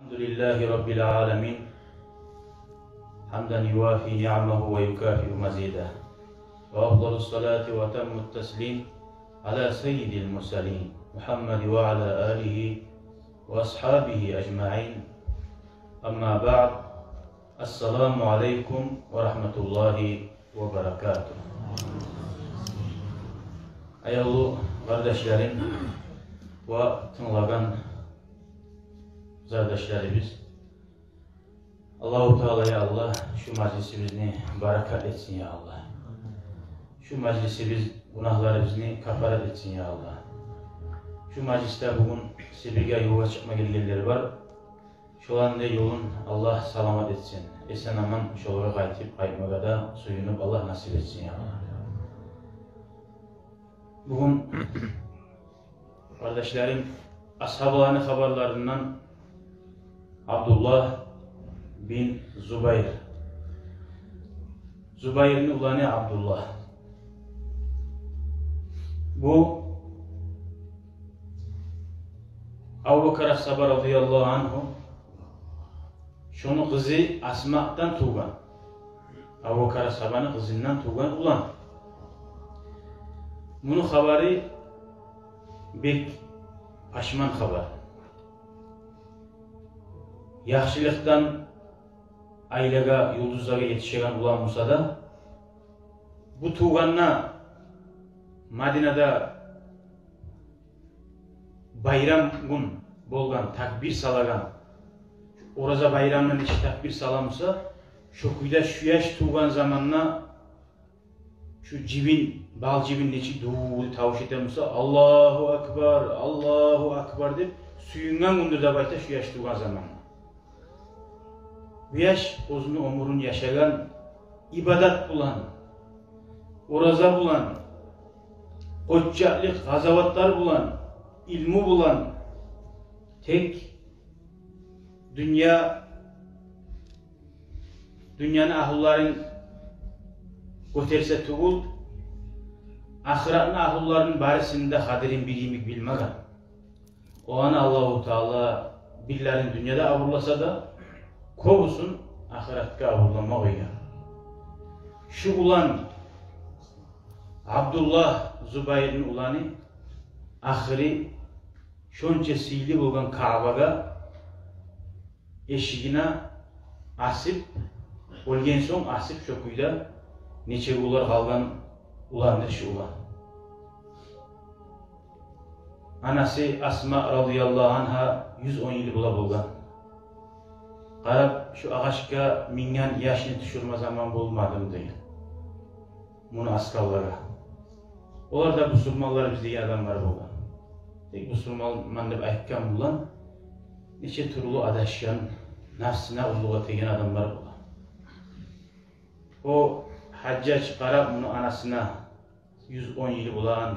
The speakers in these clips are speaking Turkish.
الحمد لله رب العالمين حمدا يوافي نعمه ويكافئ مزيده وأفضل الصلاة وأتم التسليم على سيد المرسلين محمد وعلى آله وأصحابه أجمعين أما بعد السلام عليكم ورحمة الله وبركاته. Ayollu kardeşlerim ve tınlagan kardeşlerimiz, Allahu Teala'ya Allah şu meclisimizni barakat etsin ya Allah. Şu meclisi biz günahlarımızı kafaret etsin ya Allah. Şu mecliste bugün Sibir'e yola çıkma gelgenleri var. Şolan yolun Allah salamat etsin. Esen aman şolara kaytıp kaytmağa da suyunup Allah nasip etsin ya Allah. Bugün kardeşlerim ashablarının haberlerinden Abdullah bin Zubayr. Zubayr'in ulanı Abdullah. Bu Abu Bakr as-Sabr radıyallahu anhu şunu kızı Asma'dan tuğan. Abu Bakr as-Sabr'ın kızından tuğan ulan. Bunun haberi bek paşman haber. Yaxşılıktan aylaga, yulduzlara yetişen ulan Musa da bu tuğanına Madina'da bayram gün bolgan, takbir salagan oraza bayramının içi takbir salamsa şokuyla şu yaş tuğan zamanına şu cibin, bal cibin içi duğulu tavuş etemse Allahu Akbar, Allahu Akbar deyip suyungan gündür de bayta şu yaş tuğan zamanına. Bu yaş uzun ömrün yaşayan, ibadat bulan, oraza bulan, koçcaklık, gazavatlar bulan, ilmi bulan, tek dünyanın ahulların göterse tuğul, ahiratın ahulların barisinde hadirin biriyimik bilmeden. O an Allah-u Teala birilerin dünyada avurlasa da kovusun ahiratka avurlamak oyna. Şu ulan Abdullah Zubayr'in ulanı ahiri şonca siyli bolgan Ka'baga eşigine asip olgen soň asip şokuyda neçe ular kalgan ulandır şu ulan. Anası Asma radıyallahu anha 110 yıl bula bolgan. Qarab şu ağaçka mingan yaşını düşürme zaman bolmadım deyin. Bunu askallara. Olar da musulmanlar bizdeki adamlar bolgan. Tek musulman dep aytkan bulan neçe turulu adaşkan, nafsına ulluğa tegen adamlar bolgan. O Haccac qarab bunu anasına 110 yıl bulan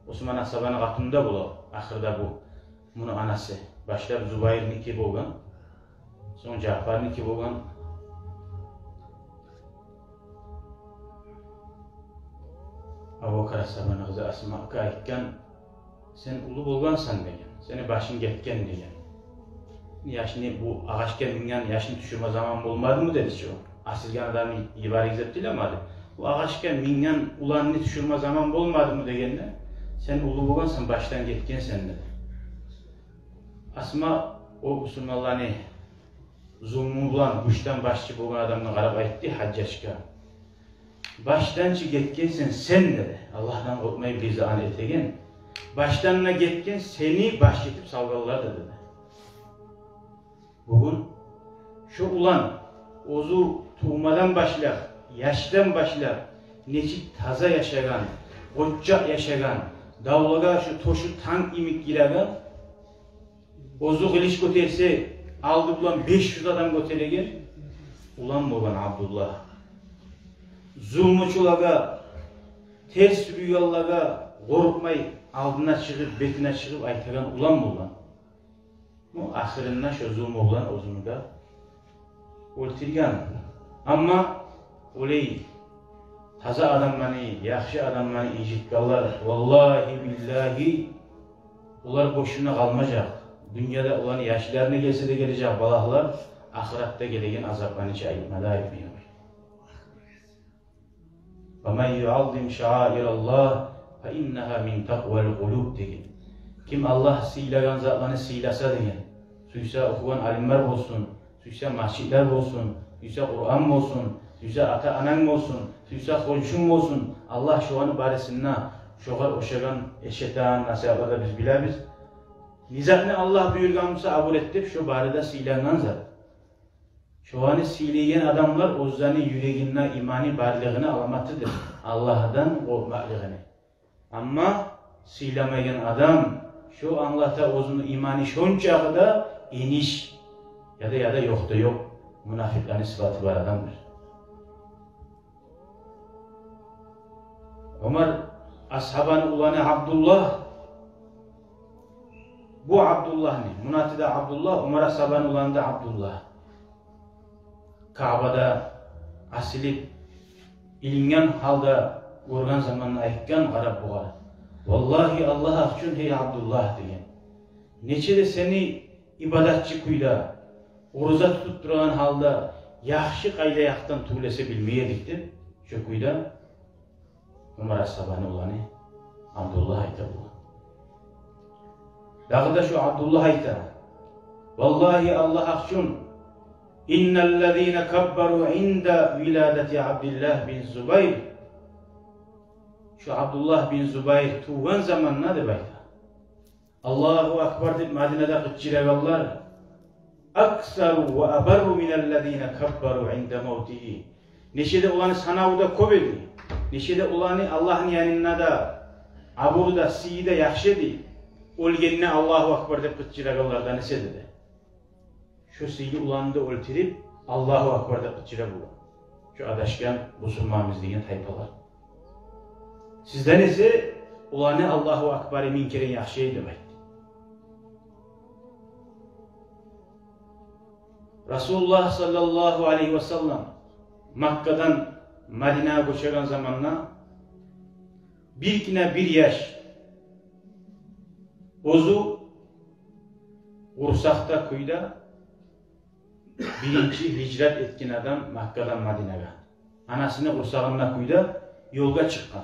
Osman Asaba'nın katında bula. Ahırda bu. Bunu anası. Başlap Zubayr'niki bolgan. Son Cafar'niki bolgan. Abu Bakr as-Sabr'ın kızı Asma'ga aytkan sen ulu bolgansan degen. Seni başın getken degen. Yaşını bu ağaçka mingan yaşını düşürme zaman bolmadı mı dedi şu. Asilgan adamı ibari gizep dilemadı. Bu ağaçka mingan ulanını düşürme zaman bolmadı mı degende sen ulu bolgansan baştan getken sen dedi. Asma o Müslümanlarını zulmü bulan, güçten başçı bolgan adamına qarab aytdı Haccacga. Baştançı getkensen sen dedi. Allah'tan korkmayı bir zaman etegen. Baştanına getken seni baş etip salgallar dedi. Bugün şu ulan ozu tuğmadan başlar, yaştan başlar, neçik taza yaşagan, koçca yaşagan, davlaga şu toşu tank imik giragan, ozu kılıç göterse aldı bulan 500 adam göteregen, ulan bolgan Abdullah. Zulmüçulaga, ters rüyallaga korkmay aldına çıkıp, betine çıkıp aytagan ulan bolgan. Bu ahirinde şu zulmü olan ozunu da o'ltirgan. Ama olay taza adamlarni, yaxshi adamlarni eshitganlar vallahi billahi ular boşuna kalmayacak. dünyada olan yaşlarına gelse de gelecek balahlar, ahirette gelegen azaplanıcı ayırmada ayırmıyor. وَمَنْ يُعَظِّمْ شَعَائِرَ اللّٰهِ فَاِنَّهَا مِنْ تَقْوَ الْقُلُوبِ degen. Kim Allah siylagan zatlarını siylasa degen, suysa okugan alimler olsun, suysa masjidler olsun, suysa Kur'an olsun, suysa ata-anan olsun, suysa konşun olsun, Allah şu an barisinde şoğar oşagan eşetan nasihatlarda biz biliriz. Nizatını Allah buyurganımsa abul ettip şu barada siylagan zat. Şu anı siyleyen adamlar ozdanı yüreğinden imani barlığını alamatıdır. Allah'tan korkmaklığını. Ama siylamayan adam şu Allah'ta ozunu imani şonca da iniş ya da yok da yok. Münafıkların sıfatı var adamdır. Ömer ashaban ulanı Abdullah. Bu Abdullah ne? Munatıda Abdullah, Ömer ashaban ulanı da Abdullah. Ka'bada asilip ilingen halda görgen zamanla aytgan qarab buğa. Vallahi Allah üçün hey Abdullah degen. Neçe de seni ibadatçı kuyla, oruza tutup duran halda yaxşı qaylayaqtan tuğlese bilmeyedik deb, şu kuyda Ömer ashabani olanı Abdullah ayta buğa. Dağda şu Abdullah ayta. Vallahi Allah üçün İnnellezîne kabbaru inda viladeti Abdullah bin Zubayr. Şu Abdullah bin Zubayr tuğan zamanına da bayta. Allahu Akbar deyip Medine'de kıtçilegallar. Aksaru ve abarru minellezîne kabbaru inda mevtihi. Neşede olanı sanavda kobedi. Neşede olanı Allah'ın yanına da aburda, siyide yakşedi. Olgenine Allahu Akbar deyip kıtçilegallardan ese dedi. Şu siyli ulanında öltirip Allahu Akbar'da kıçıra bu. Şu adaşkan musulmanımız degan tayfalar. Sizden ise ulanı Allahu Akbar'ı minkiren yaxşı demek. Resulullah sallallahu aleyhi ve sellem Makka'dan Medine'ye göçeren zamanla bir yaş ozu Ursak'ta kuyda birinci hicret etkin adam Makka'dan Medine'ye. Anasını kursağına kuyda yolga çıkan.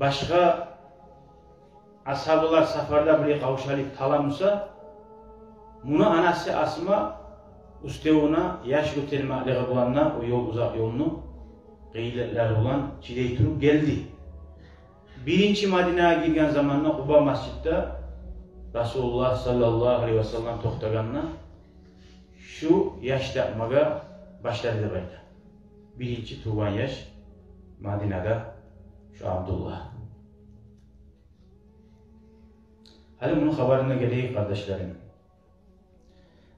Başka ashabılar safarda bile kavuşalıp talamusa bunu anası Asma üstevuna yaş götürmeliği bulanla o yol uzak yolunu gıyletler olan çiley turup geldi. Birinci Medine'ye girgen zamanla Kuba Masjid'de Resulullah sallallahu aleyhi ve sellem toxtaganına şu yaş yapmaga başladı da bayda. Birinci tuğan yaş Medine'de şu Abdullah. Hadi bunun haberine geleyim kardeşlerim.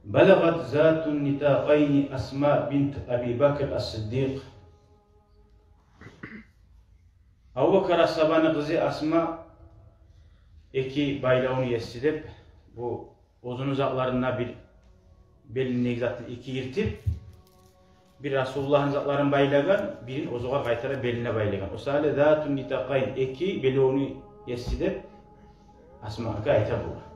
Belagat zatun nitaqayni Asma bint Abi Bakr as-Siddiq. Abu Bakr as-Sabanı kızı Asma iki baylağını yesidip bu uzun uzaklarına bir belini zaten iki yırtıp bir Resulullah'ın zatlarını baylagan, birini ozuğa kaytara beline baylagan. O sahile zatun nitaqayn iki belini yesidip Asma'ga ayta bu.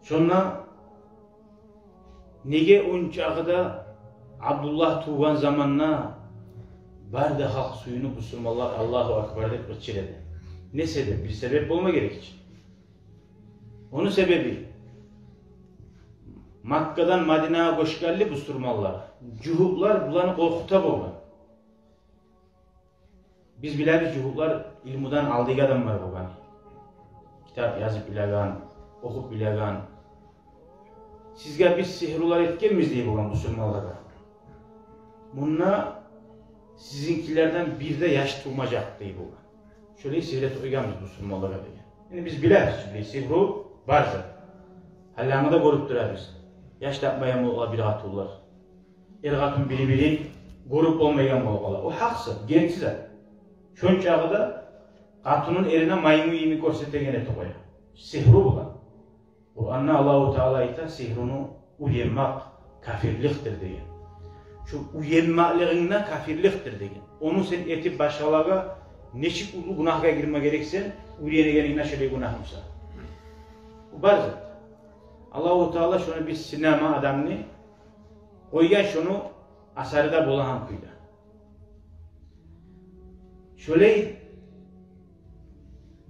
Sonra nege onçağıda Abdullah tuğan zamanla barda halk suyunu Müslümanlar Allahu Akbar deyip ırçiledi. Ne sebep? Bir sebep olma gerek. Onun sebebi Makka'dan Medine'ye hoş geldi Müslümanlar. Cuhuplar bulanı korkuta oldu. Biz biliriz cuhuplar ilmudan aldığı adam var bu. Kitap yazıp bilegan, okup bilegan. Sizge biz sihrular etkenmiz diye bulan Müslümanlara. Bununla sizinkilerden bir de yaş tuğmacak diye bulan. Şöyle sihret uygamız Müslümanlara diye. Yani biz biliriz sihru vardır. Hallamı da korup durarız. Yaş yapmaya mı olabilir atullar? Ergatun biri korup olmayan mı olmalı? O haksız, gençsiz. Şön çağda katunun erine maymu imi görsetegen eti koyar. Sihru bulan. Kur'an'na Allahu Teala ita sihrunu uyemak kafirliktir degan. Şu uyemmaklığına kafirliktir degan. Onu sen etip başkalarına neçik ulu günahga girme gereksen, uriyene gelin şöyle günahımsa. Bu var zaten. Allah-u Teala şunu bir sinema adamını koygan şunu asarda bolahan kuyda. Şöyle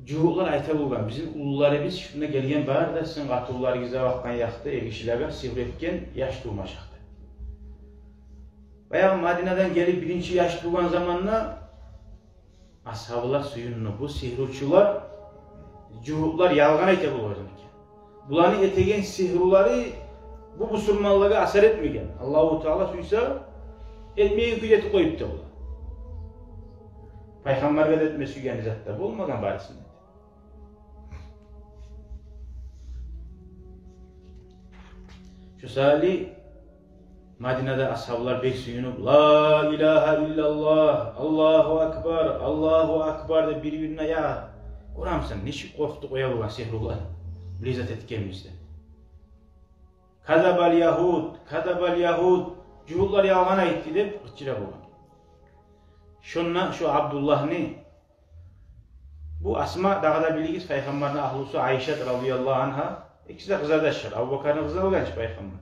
cuhuklar ayta bulgan. Bizim ulularımız şuna gelgen var da sizin katullarınıza bakkan yaktı, egişilerine sivretken yaş tuğmaşaktı. Bayağı Madine'den gelip birinci yaş tuğan zamanla ashabılar suyununu, bu sihruçular, cuhuklar yalgan ayta bulgan. Bulanı etegen sihruları bu musulmanlığa asar etmegen. Allah-u Teala suysa etmeyen kıyeti koyup da bu. Peygamber'e de etme süygen zatta. Bu olmadan barisinde. Şu sali Madine'de ashablar bek suyunup La ilahe illallah, Allahu akbar, Allahu akbar de birbirine ya Kur'an-ı neşik korktu koya bulan sihrullah. Bilizat etkemizde. Kadabal Yahud, cuhullar yalgana itti de gıçıra bulan. Şunla şu Abdullah ne? Bu Asma dağda bilgiz Peygamber'in ahlusu Ayşe radıyallahu anha ikisi de kızardaşlar. Abu Bakar'ın kızı olgan Peygamber.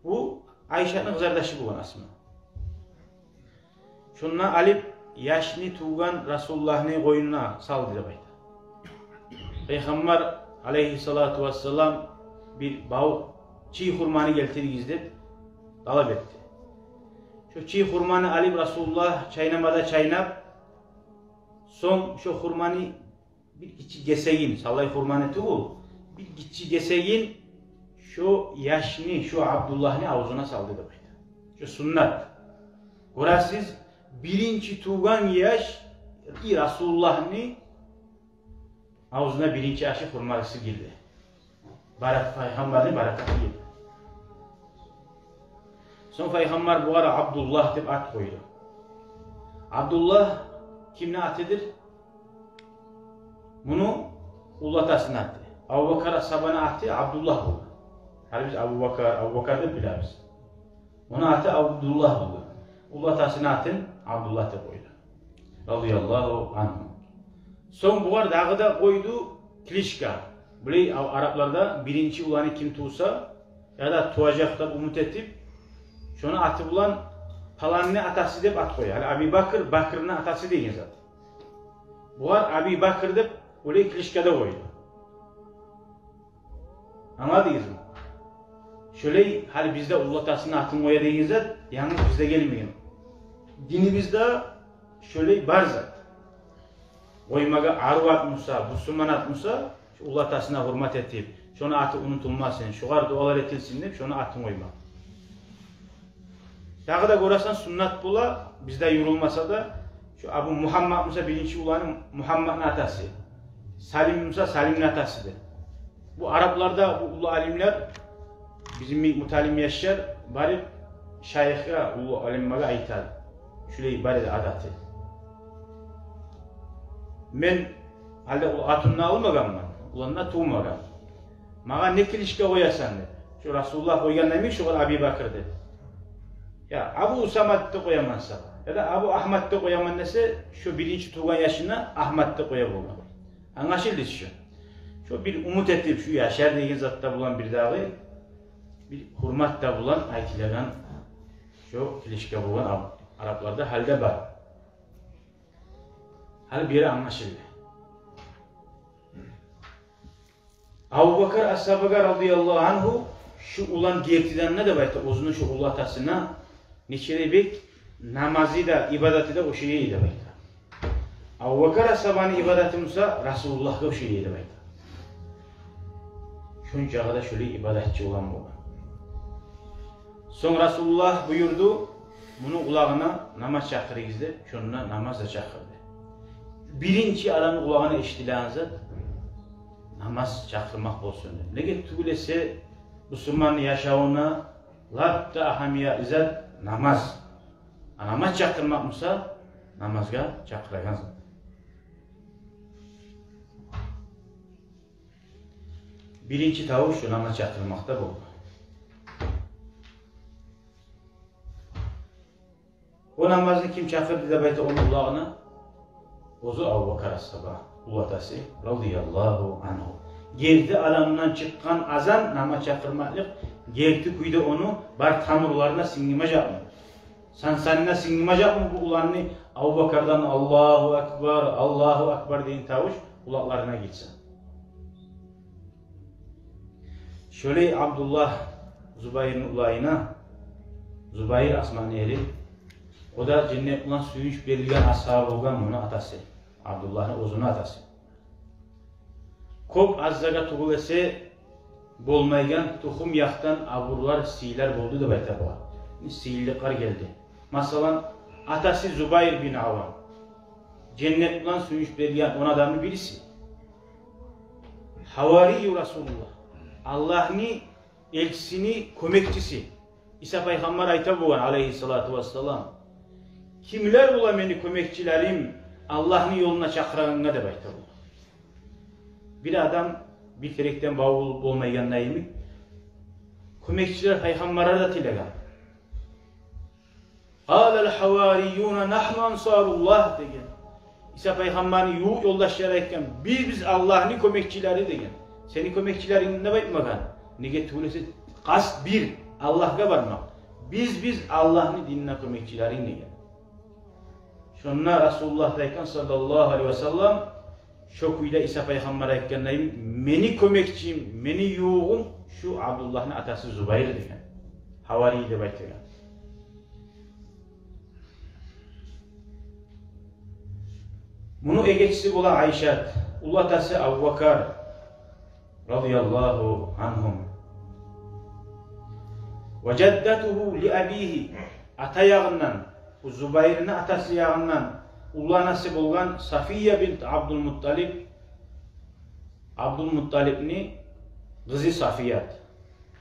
Bu Ayşe'nin kızardaşı bulan Asma. Şunla Alip yaşını tuğan Resulullah'ın koyununa saldı da bayda. Peygamber aleyhissalatu vesselam bir bağ çiğ hurmanı getirdiğiniz de talep etti. Şu çiğ hurmanı alıp Resulullah çaynamada çaynap son şu hurmanı bir içi gesegin, sallay hurmanı tuğul bir içi gesegin şu yaşını, şu Abdullah'ını avzuna saldı da bayda. Şu sünnet. Orasız birinci tuğan yaş Resulullah'ını avzuna birinci yaşı hurması girdi. Peygamber'in barakatı girdi. Son Peygamber bu ara Abdullah deyip at koydu. Abdullah kimne atıdır? Bunu ullatasına attı. Abu Bakar sabana attı, Abdullah oldu. Hani biz Abu Bakar da biliriz. Onu attı Abdullah oldu. Ullatasına atın, Abdullah da koydu. Radıyallahu anhu. Son bu arada da koydu Klişka. Böyle Araplarda birinci ulanı kim tuğsa ya da tuğacakta umut etip şunu atı bulan falanını atası deyip at koyuyor. Yani Abi Bakır, Bakır'ın atası değil zaten. Bu var Abi Bakır deyip öyle Klişka'da koydu. Anladınız mı? Şöyle hali bizde ullatasını atın koya değil zaten, yalnız bizde gelmiyor. Dinimizde şöyle var zaten. Koymaga arı atmışsa, Müslüman atmışsa, ullatasına hürmet etip, şunu atı unutulmasın, şuar dualar etilsin deyip, şunu atın koyma. Dağı da görürsen sünnet bula, bizde yorulmasa da, şu Abu Muhammed Musa birinci ulanın Muhammed'in atası. Salim Musa Salim'in atasıdır. Bu Araplarda bu ulu alimler, bizim mutalim yaşlar, bari şayıhga, ulu alimmaga aytar. Şöyle bari adatı. Men halde atımna almagan mı? Ulanına tuğmagan. Mağa ne kilişke koyasan de. Şu Resulullah koygan demek şu kadar Abi Bakır'dı. Ya Abu Usamad'da koyamazsa ya da Abu Ahmad'da koyaman dese şu birinci tuğan yaşına Ahmad'da koyamaz. Anlaşıldı şu. Şu bir umut etip şu yaşar degen zatta bulan bir dağı bir hurmatda bulan aytilagan şu kilişke bulan Araplarda halde var. Hal bir yere anlaşıldı. Abu Bakar As-Sabıga radıyallahu anhu şu ulan gertiden ne de bayta uzun şu ullatasına neçerebek namazı da ibadeti de o şeyi de bayta. Abu Bakar As-Sabıga'nın ibadeti Musa Resulullah'a o şeyi de bayta. Şunca kadar şöyle ibadetçi olan bu. Son Resulullah buyurdu bunu kulağına namaz çakırıyız de şununla namaz da çakırdı. Birinci adamın kulağına eşitilanızı namaz çakırmak olsun. Ne getiriyorsa Müslüman yaşamına labda ahamiya izet namaz. Namaz çakırmak mısa namazga çakıragan. Birinci tavuş şu namaz çakırmakta bu. O namazını kim çakırdı da bayta onun kulağına Ozu Abu Bakar as-Sabah ulatası radıyallahu anhu. Geldi alamdan çıkan azan nama çakırmaklık. Geldi kuydu onu bar tamurlarına singimacak mı? Sansanına singimacak mı bu ulanını Abu Bakar'dan Allahu Ekber, Allahu Ekber deyin tavuş kulaklarına gitsin. Şöyle Abdullah Zubayr'ın ulayına Zubayr Asman eri o da cennet ulan suyunç belirgen ashabı olan onun atası. Abdullah'ın uzun atası. Kop azzaga tuğulese bolmaygan tuxum yaxtan aburlar siyler boldu da bayta boğa. Siyillikler geldi. Masalan atası Zubayr bin Avam. Cennet ulan suyunç belirgen on adamı birisi. Havari Resulullah. Allah'ın elçisini, kömekçisi. İsa Peygamber ayta boğan aleyhissalatu vesselam. Kimler ola beni kömekçilerim Allah'ın yoluna çakırağına da bayta boğan. Bir adam bir terekten bağ olup olmayan neymi? Kömekçiler Peygamber'e de tilegan. Alel havariyyuna nahnu ansarullah degen. İsa Peygamber'in yoldaşları eken biz Allah'ın kömekçileri degen. Seni kömekçilerin ne baytmagan? Nege tuğlesi kas bir Allah'a varmak. Biz Allah'ın dinine kömekçilerin degen. Şunlar Resulullah dayken sallallahu aleyhi ve sellem şokuyla İsa Peygamber'e eken neyim? Meni kömekçiyim, meni yuğum şu Abdullah'ın atası Zubayr degen. Havariyi de baytmagan. Bunu egeçsi ola Ayşat, ulatası Abu Bakar radıyallahu anhum. Ve ceddatuhu li abihi ata yağından, bu Zubayr'ın atası yağından ulanası bolgan Safiye bint Abdülmuttalib, Abdülmuttalib'ni kızı Safiyat.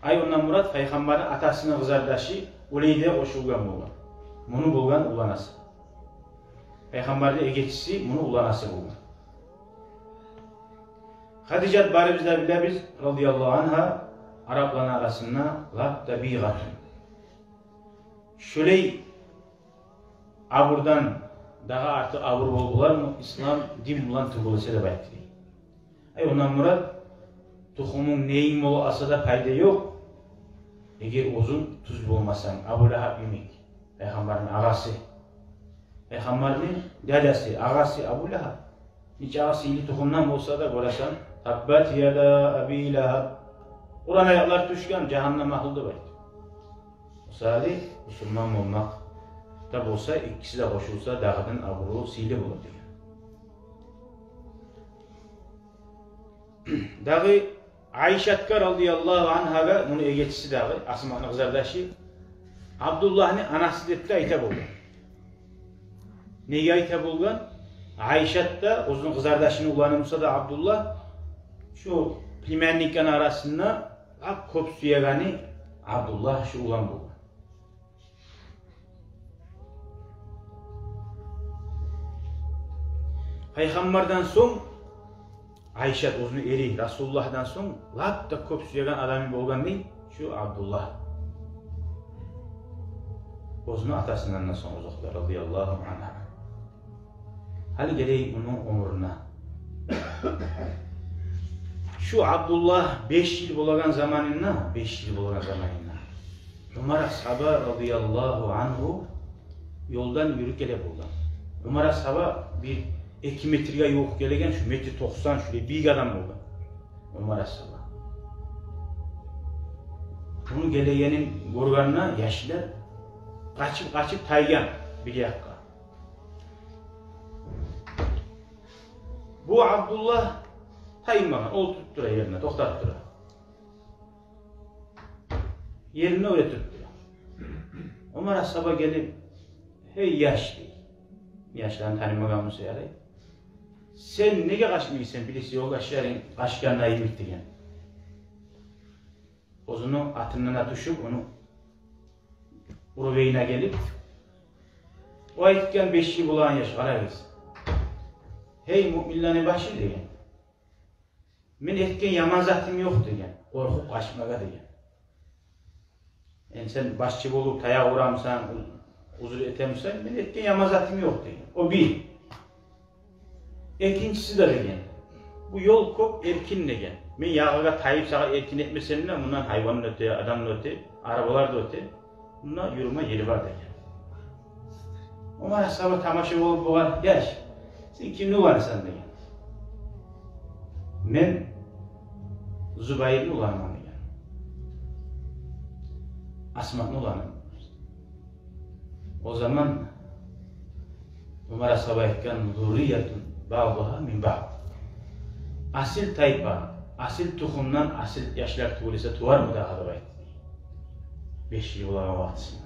Ay ondan murat Peygamber'in atasının kızardaşı Uleyde'ye koşulgan bolgan. Bunu bolgan ulanası. Peygamber'de egeçisi bunu ulanası bolgan. Hadicat bari bizler bile biz radıyallahu anha Arapların arasında la tabigatun. Şöyle aburdan daha artık abur oldular mı İslam din bulan tıbılısı da baytı. Ay ondan murat tuhumun neyin molu asada payda yok. Eğer uzun tuz bulmasan Abu Lahab yemek. Peygamberin ağası. Peygamberin dedesi, ağası Abu Lahab. Hiç ağası ili tuhumdan olsa da göresen Tabbat yada Abi Lahab. Ulan ayaklar düşken cehennem ahıldı bayt. Misali Müslüman olmak tabi olsa ikisi de koşulsa dağının aburu sili bulur diyor. Dağı Ayşatka radıyallahu anh'a bunu egeçisi dağı Asma'nın kızardaşı Abdullah'ın anası dedi ayta buldu. Neyi ayta bulgan? Ayşat'ta uzun kızardaşını ulanımsa da Abdullah şu plimenliklerin arasında kop suyagani Abdullah şu ulan bulgan. Peygamberden son Ayşat uzun eri Resulullah'dan son lap da kop suyagan adamı bolgan değil şu Abdullah. Uzun atasından son uzaklar radıyallahu anha. Hali geleyim onun umuruna. Şu Abdullah 5 yıl bolagan zamanında Umar ashaba radıyallahu anhu yoldan yürü gele bulgan. Umar ashaba bir 2 metreye yok gelegen şu metri 90 şuraya bir adam bulgan. Umar ashaba. Bunu gelegenin gorganına yaşlılar kaçıp taygan bir yakka. Bu Abdullah tayınmagan, oturtup dura yerine, toktatıp dura. Yerine öğretip dura. Umar ashaba gelip, hey yaşlı, yaşlarını tanımagan mı sayarı? Sen nege kaçmıyorsun bilisi yok aşağıya kaçkanına yiyip diyen. Ozunu atından atışıp onu Uruveyine gelip o ayetken 5 yıl bulan yaş arayız. Hey müminlerin başı diyen. Men etken yaman zatim yok diyen. Korkup kaçmaga diyen. Yani sen başçı olup tayağa uğramsan, uzur etemsen men etken yaman zatim yok diyen. O bir. Ekincisi de degen. Bu yol köp erkin degen. Men yağıga tayip sağa erkin etmesem de bundan hayvanın öte, adamın öte, arabalar da öte. Bunda yürüme yeri var degen. Ama sabah tamaşa olup boğar, yaş. Sen kimli varsan degen. Men Zübeyir'ni ulanmam degen. Asma'nı ulanmam. O zaman Umar sabah etken zurriyetun ba'daha min ba'd. Asil tayfa, asil tohumdan asil yaşlar tuğulisa tuvar mı daha da bayt? 5 yıl olan vaktisinde.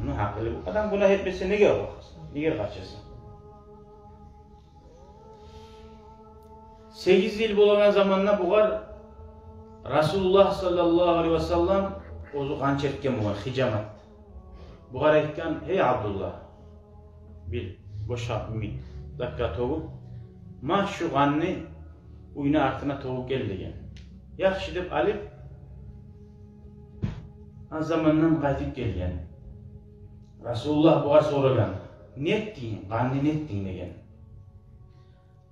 Bunu haklı. Adam buna etmese ne gerek bakarsın? Ne gerek kaçırsın? 8 yıl bulagan zamanla buğar Rasulullah sallallahu aleyhi ve sellem ozu kançertken buğar, hicamat. Buğar etken, hey Abdullah, bir boşa ümit, dakika toğup, ma şu kanını uyna artına toğup gel degen. Yaxşı dep alıp, az zamandan qaytip gelgen. Rasulullah buğar soragan, ne ettin, kanını ne ettin degen.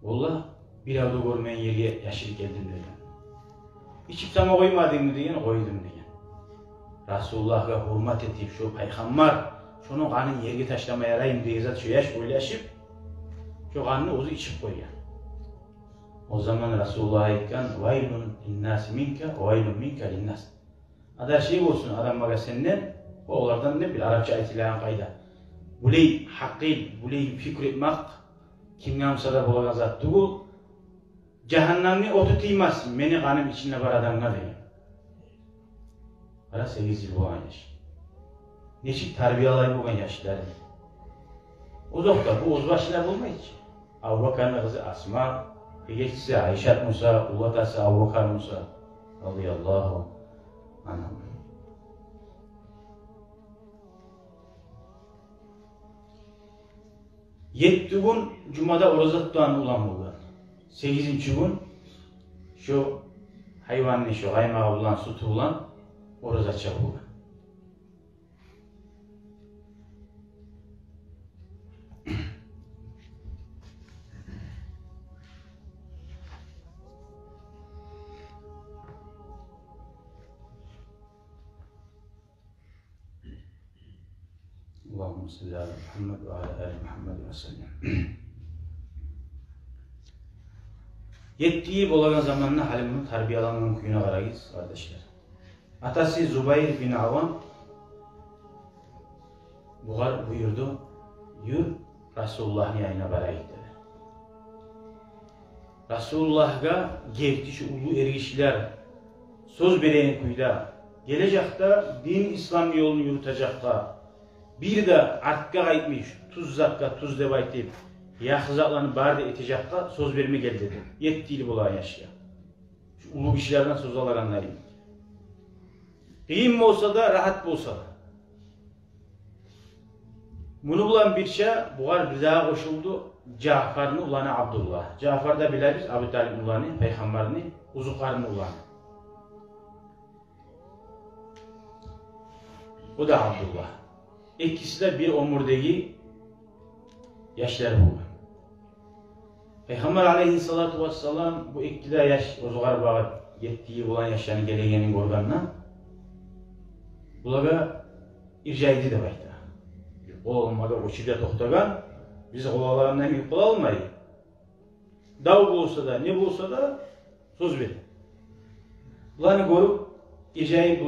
Wallah, bir avda görmeyen yerge yaşır geldim degen. İçip sama koymadın mı degen, koydum degen. Rasulullah'a hurmat etip şu peygamber, şunun kanını yerge taşlamaya yarayım diye zat şu yaş oylaşıp, şu kanını ozu içip koygan. O zaman Resulullah'a etken, vaylun linnâsi minke, vaylun minke linnas. Adar şey olsun adam baga senden, oğlardan ne bil Arapça ayetilen kayda. Buley hakkil, buley fikir etmek, kimge amsada bulagan zat tuğu, cehennemi otu tiymaz, meni kanım içinde var adamlar degen. Ara 8 yıl boğan yaş. Neçik terbiyalar boğan yaşlar. O doktor, bu uzbaşılar bulmayı ki. Abu Bakar'ın kızı Asma, geçisi Ayşat Musa, ulatası Abu Bakar Musa. Radıyallahu anhum. Yettiğin Cuma'da oruza tutan ulan bulgan. 8. gün şu hayvanın şu kaymağı bulan, sütü bulan oruza çabulgan. Allahümme salli ala Muhammed ve ala ali Muhammed ve sellem. Yettiği bolagan zamanına Halim'in terbiyalanmanın kuyuna karagız kardeşler. Atası Zübeyir bin Avam buğar buyurdu, yür Resulullah'ın yayına barayık dedi. Resulullah'a gevti şu ulu erişler söz vereyim kuyda, gelecekte din İslam yolunu yürütecekte, bir de artka gaytmış, tuz zakka, tuz debaytip, yaxızaklarını barda etecekte söz verme gel dedi. Yettiğili bulan yaşya. Şu ulu kişilerden söz alaranlarıyım. Kıyım olsa da, rahat olsa da. Bunu bulan bir şey, buğar bir daha koşuldu, Cafar'ın ulanı Abdullah. Cafar da biliriz, Abu Talib ulanı, Peygamber'ini, Uzukar'ın ulanı. O da Abdullah. İkisi de bir omurdaki yaşlar bu. Peygamber aleyhissalatu vesselam bu ikide yaş, ozugar bağı yettiği olan yaşlarını gelegenin gorganına bulaga ircaydı da baydı. Kol olmaga uçuda toxtagan, biz kolalarından yiyip kol almayı. Dav olsa da, ne olsa da söz verin. Bularını görüp, ircayı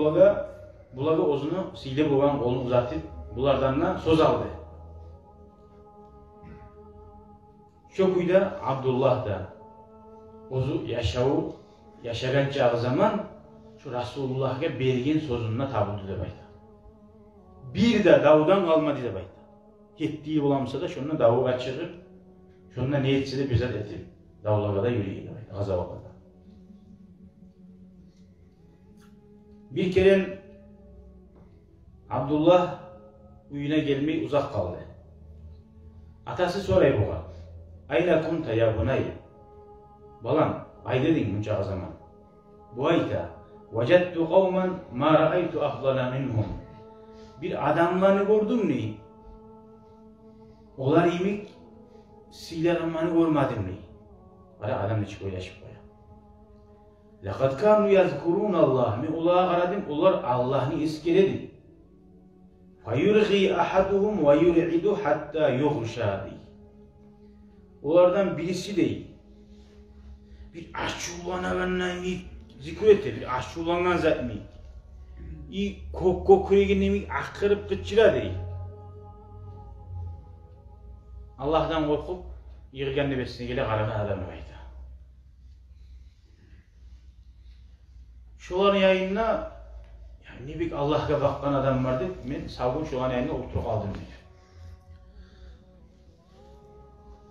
bulaga ozunu sile bulgan kolunu uzatıp, bulardan söz aldı. Şu kuyda Abdullah da ozu yaşagan çağı zaman şu Resulullah'a bergen sözününe tabuldu da baydı. Bir de davdan kalmadı da baydı. Yettiği bulamsa da şununla davu kaçırır, şununla ne etse de bizzat etip davlaga da yürüyor da baydı, gazaba da. Bir kere Abdullah uyuna gelmeyi uzak kaldı. Atası sorayı buğa. Ayna kunta ya bunay. Balam, ay dedin bunca zaman. Bu ayta, vecettu kavmen ma ra'aytu afdala minhum. Bir adamlarını gördüm ne? Onlar yemek Silerammanı görmedim mi? Ara adam hiç oylaşıp koya. Laqad kanu yazkurun Allah. Men Allah'a qaradım, ular Allah'ni eskeredi. Fayurghi ahaduhum ve yur'idu hatta yughsha. Onlardan birisi değil. Bir aşçulanandan zikr etti, bir aşçulanan zat mı? Kok kuregini akırıp gıçıra değil. Allah'tan korkup yığgan nebesine gele qaragan adam aydı. Şoların yayınına ne bek Allah'a bakkan adam vardı. Men savun şoların yayınına oturup aldım diyor.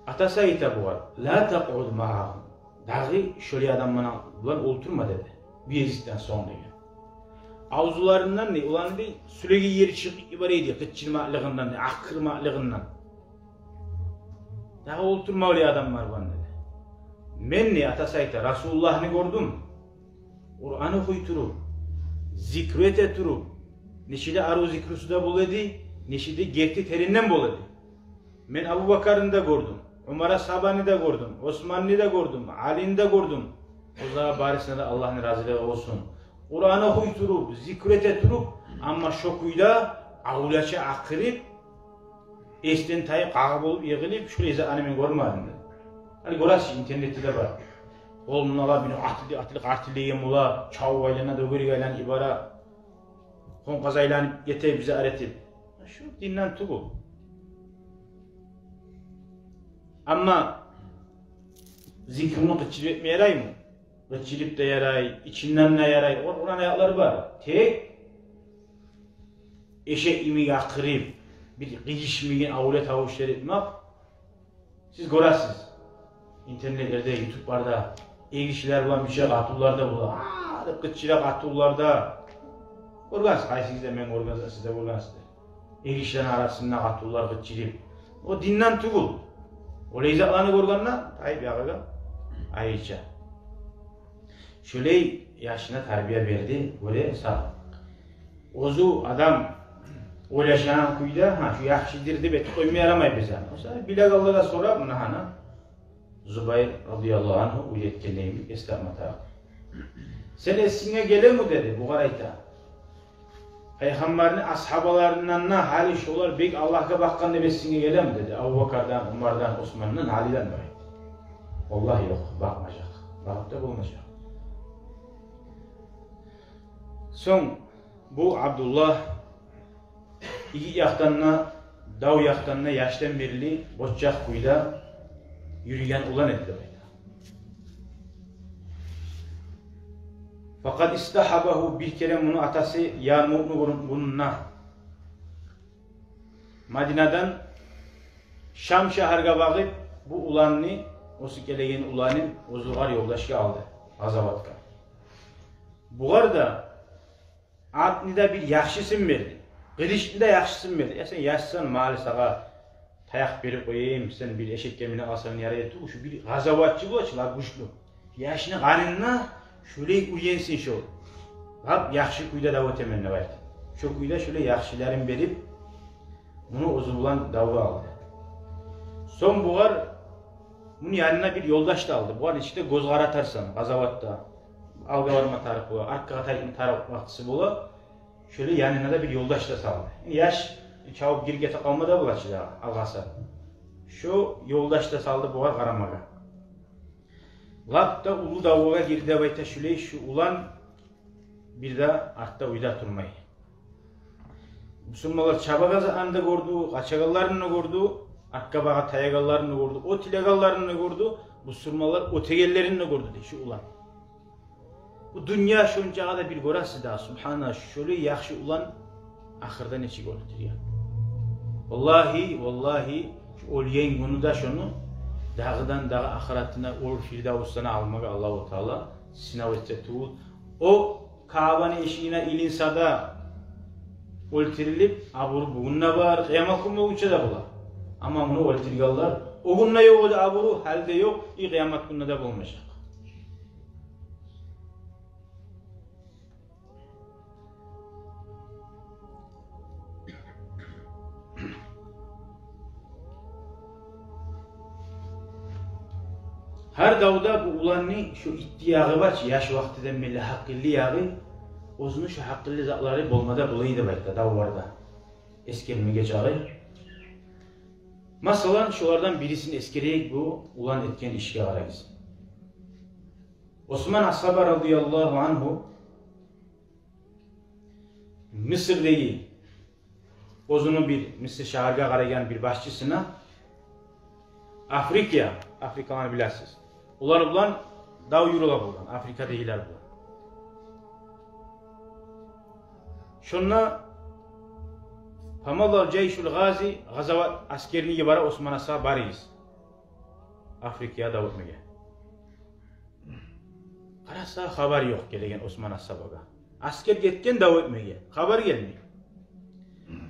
Atası ayta bu var. La taq'ud ma'ahum. Dağı şöyle adam bana ulan oturma dedi. Bir Yezid'den sonra dedi. Avzularından ne? Ulan dedi sülegi yeri çıkıp ibareydi. Kıçılmaklığından ne? Akırmaklığından. Dağı oturma öyle adam var bana dedi. Men ne atası ayta Resulullah'ını gördüm. Kur'an'ı okuyturu. Zikret eturu. Neşide aru zikrusu da buledi. Neşide gerti terinden buledi. Men Abu Bakar'ını da gördüm. Ömer'e Saban'ı da gördüm. Osman'ı da gördüm. Ali'ni de gördüm. O zaman barisine de Allah'ın razılığı olsun. Kur'an'ı okuyturup, zikret etturup ama şokuyla ağulaça akırıp esten tayıp qağıb olup yığılıp şuraya anымен görmedim. Hani görasız internette de var. Kolunu ala beni atılık artilleyen ola, çavu aylana da ögürük aylan ibara konkaz aylanıp yeter bize aretip. Şu dinden tuğul. Ama zikrini kıçılıp etmeye yaray mı? Kıçılıp da yaray, içinden ne yaray, oran ayakları var. Tek eşek imi akırıp bir kıyışmigin avlet avuşlar etmek siz görasınız. İnternetlerde, YouTube'larda egişler bulan bir şey katullarda bulan. Kıçılıp katullarda görgansız, kaysınızda men görgansız, size görgansız. Egişlerin arasında katullar kıçılıp. O dinden tuğul. O leyzatlarını görganlar, tayyip yağıga ayıca. Şöyle yaşına terbiye verdi, böyle sağ. Ozu adam o yaşanan kuyda, şu yakşidir de beti koymaya yaramay bize. O zaman Bilal Allah'a sonra buna hana Zubayr radıyallahu anh'u uyetkenleyim, eslamata. Sen esine gele mi dedi bu garayta. Peygamberin ashabalarından hali şolar bek Allah'a bakkan demesine gele mi dedi. Abu Bakar'dan, Umar'dan, Osman'dan, Ali'den de. Vallahi yok, bakmayacak. Bakıp da bulmayacak. Son bu Abdullah iki yaktanına, dav yaktanına yaştan birli boçcak kuyuda yürüyen ulan etti. Fakat istahabahu bir kere bunu atası Yarmuk'un bununla Madine'den Şam şehirge bakıp bu ulanını, o sikeleyen ulanın ozuğar yoldaşı aldı. Azavatka. Buğar da Adnida bir yaxşısın verdi. Kılıçlı'da yaxşısın verdi. Ya sen yaşsan mali sağa tayak verip koyayım, sen bir eşek gemine alsan yaraya tuğ, şu bir gazavatçı bu açılar güçlü. Yaşını kanınına şöyle uyensin şu. Hap yaxşı kuyda davet emenne var. Şu kuyda şöyle yaxşıların verip bunu ozulan davı aldı. Son buğar bunun yanına bir yoldaş da aldı. Buğar içinde göz qaratarsan gazavatta alga varma tarafı, arka tayın taraf vaktısı bola. Şöyle yanına da bir yoldaş da saldı. Yani yaş çabuk girgete kalmadı bu açıda algası. Şu yoldaş da saldı buğar qaramaga. Lap da ulu davuğa girdi bayta şöyle şu ulan bir de artta uyda turmayı. Müslümanlar çabagazı anda gördü, kaçagallarını gördü, arka bağa tayagallarını gördü, o tilegallarını gördü, Müslümanlar o tegellerini gördü de şu ulan. Bu dünya şuncağa da bir görası da subhanallah şöyle yaxşı ulan ahırda neçe gördür ya. Vallahi şu olyen bunu da şunu dağdan dağa ahiretine ol firdavsına almaga Allahu Teala sınav etse tuğul. O Kabe'nin eşiğine ilinsa da oltirilip aburu bugünne var, kıyamet günü uça da bular. Ama bunu oltirgallar, o günne yok o da aburu, halde yok, kıyamet günü de bulmayacak. Her davda bu ulanni şu ittiyağı var, yaş vaktiden belli hakkilli yağı, ozunu şu hakkilli zatları bolmada bulaydı belki davvarda. Eskerimi geçağı. Masalan şulardan birisini eskereyek bu ulan etken işe arayız. Osman Ashaba radıyallahu anhu Mısır'daki ozunu bir Mısır şehirga garayan bir başçısına Afrikalar bilərsiniz. Onlar bulan dav yurula bulan, Afrika değiller bulan. Şunla Famalal Ceyşul Gazi Gazavat askerini yibara Osman Ashaba bariyiz. Afrika'ya dav etmeye. Qarasa haber yok gelegen Osman Ashabaga. Asker getken dav etmeye. Haber gelmiyor.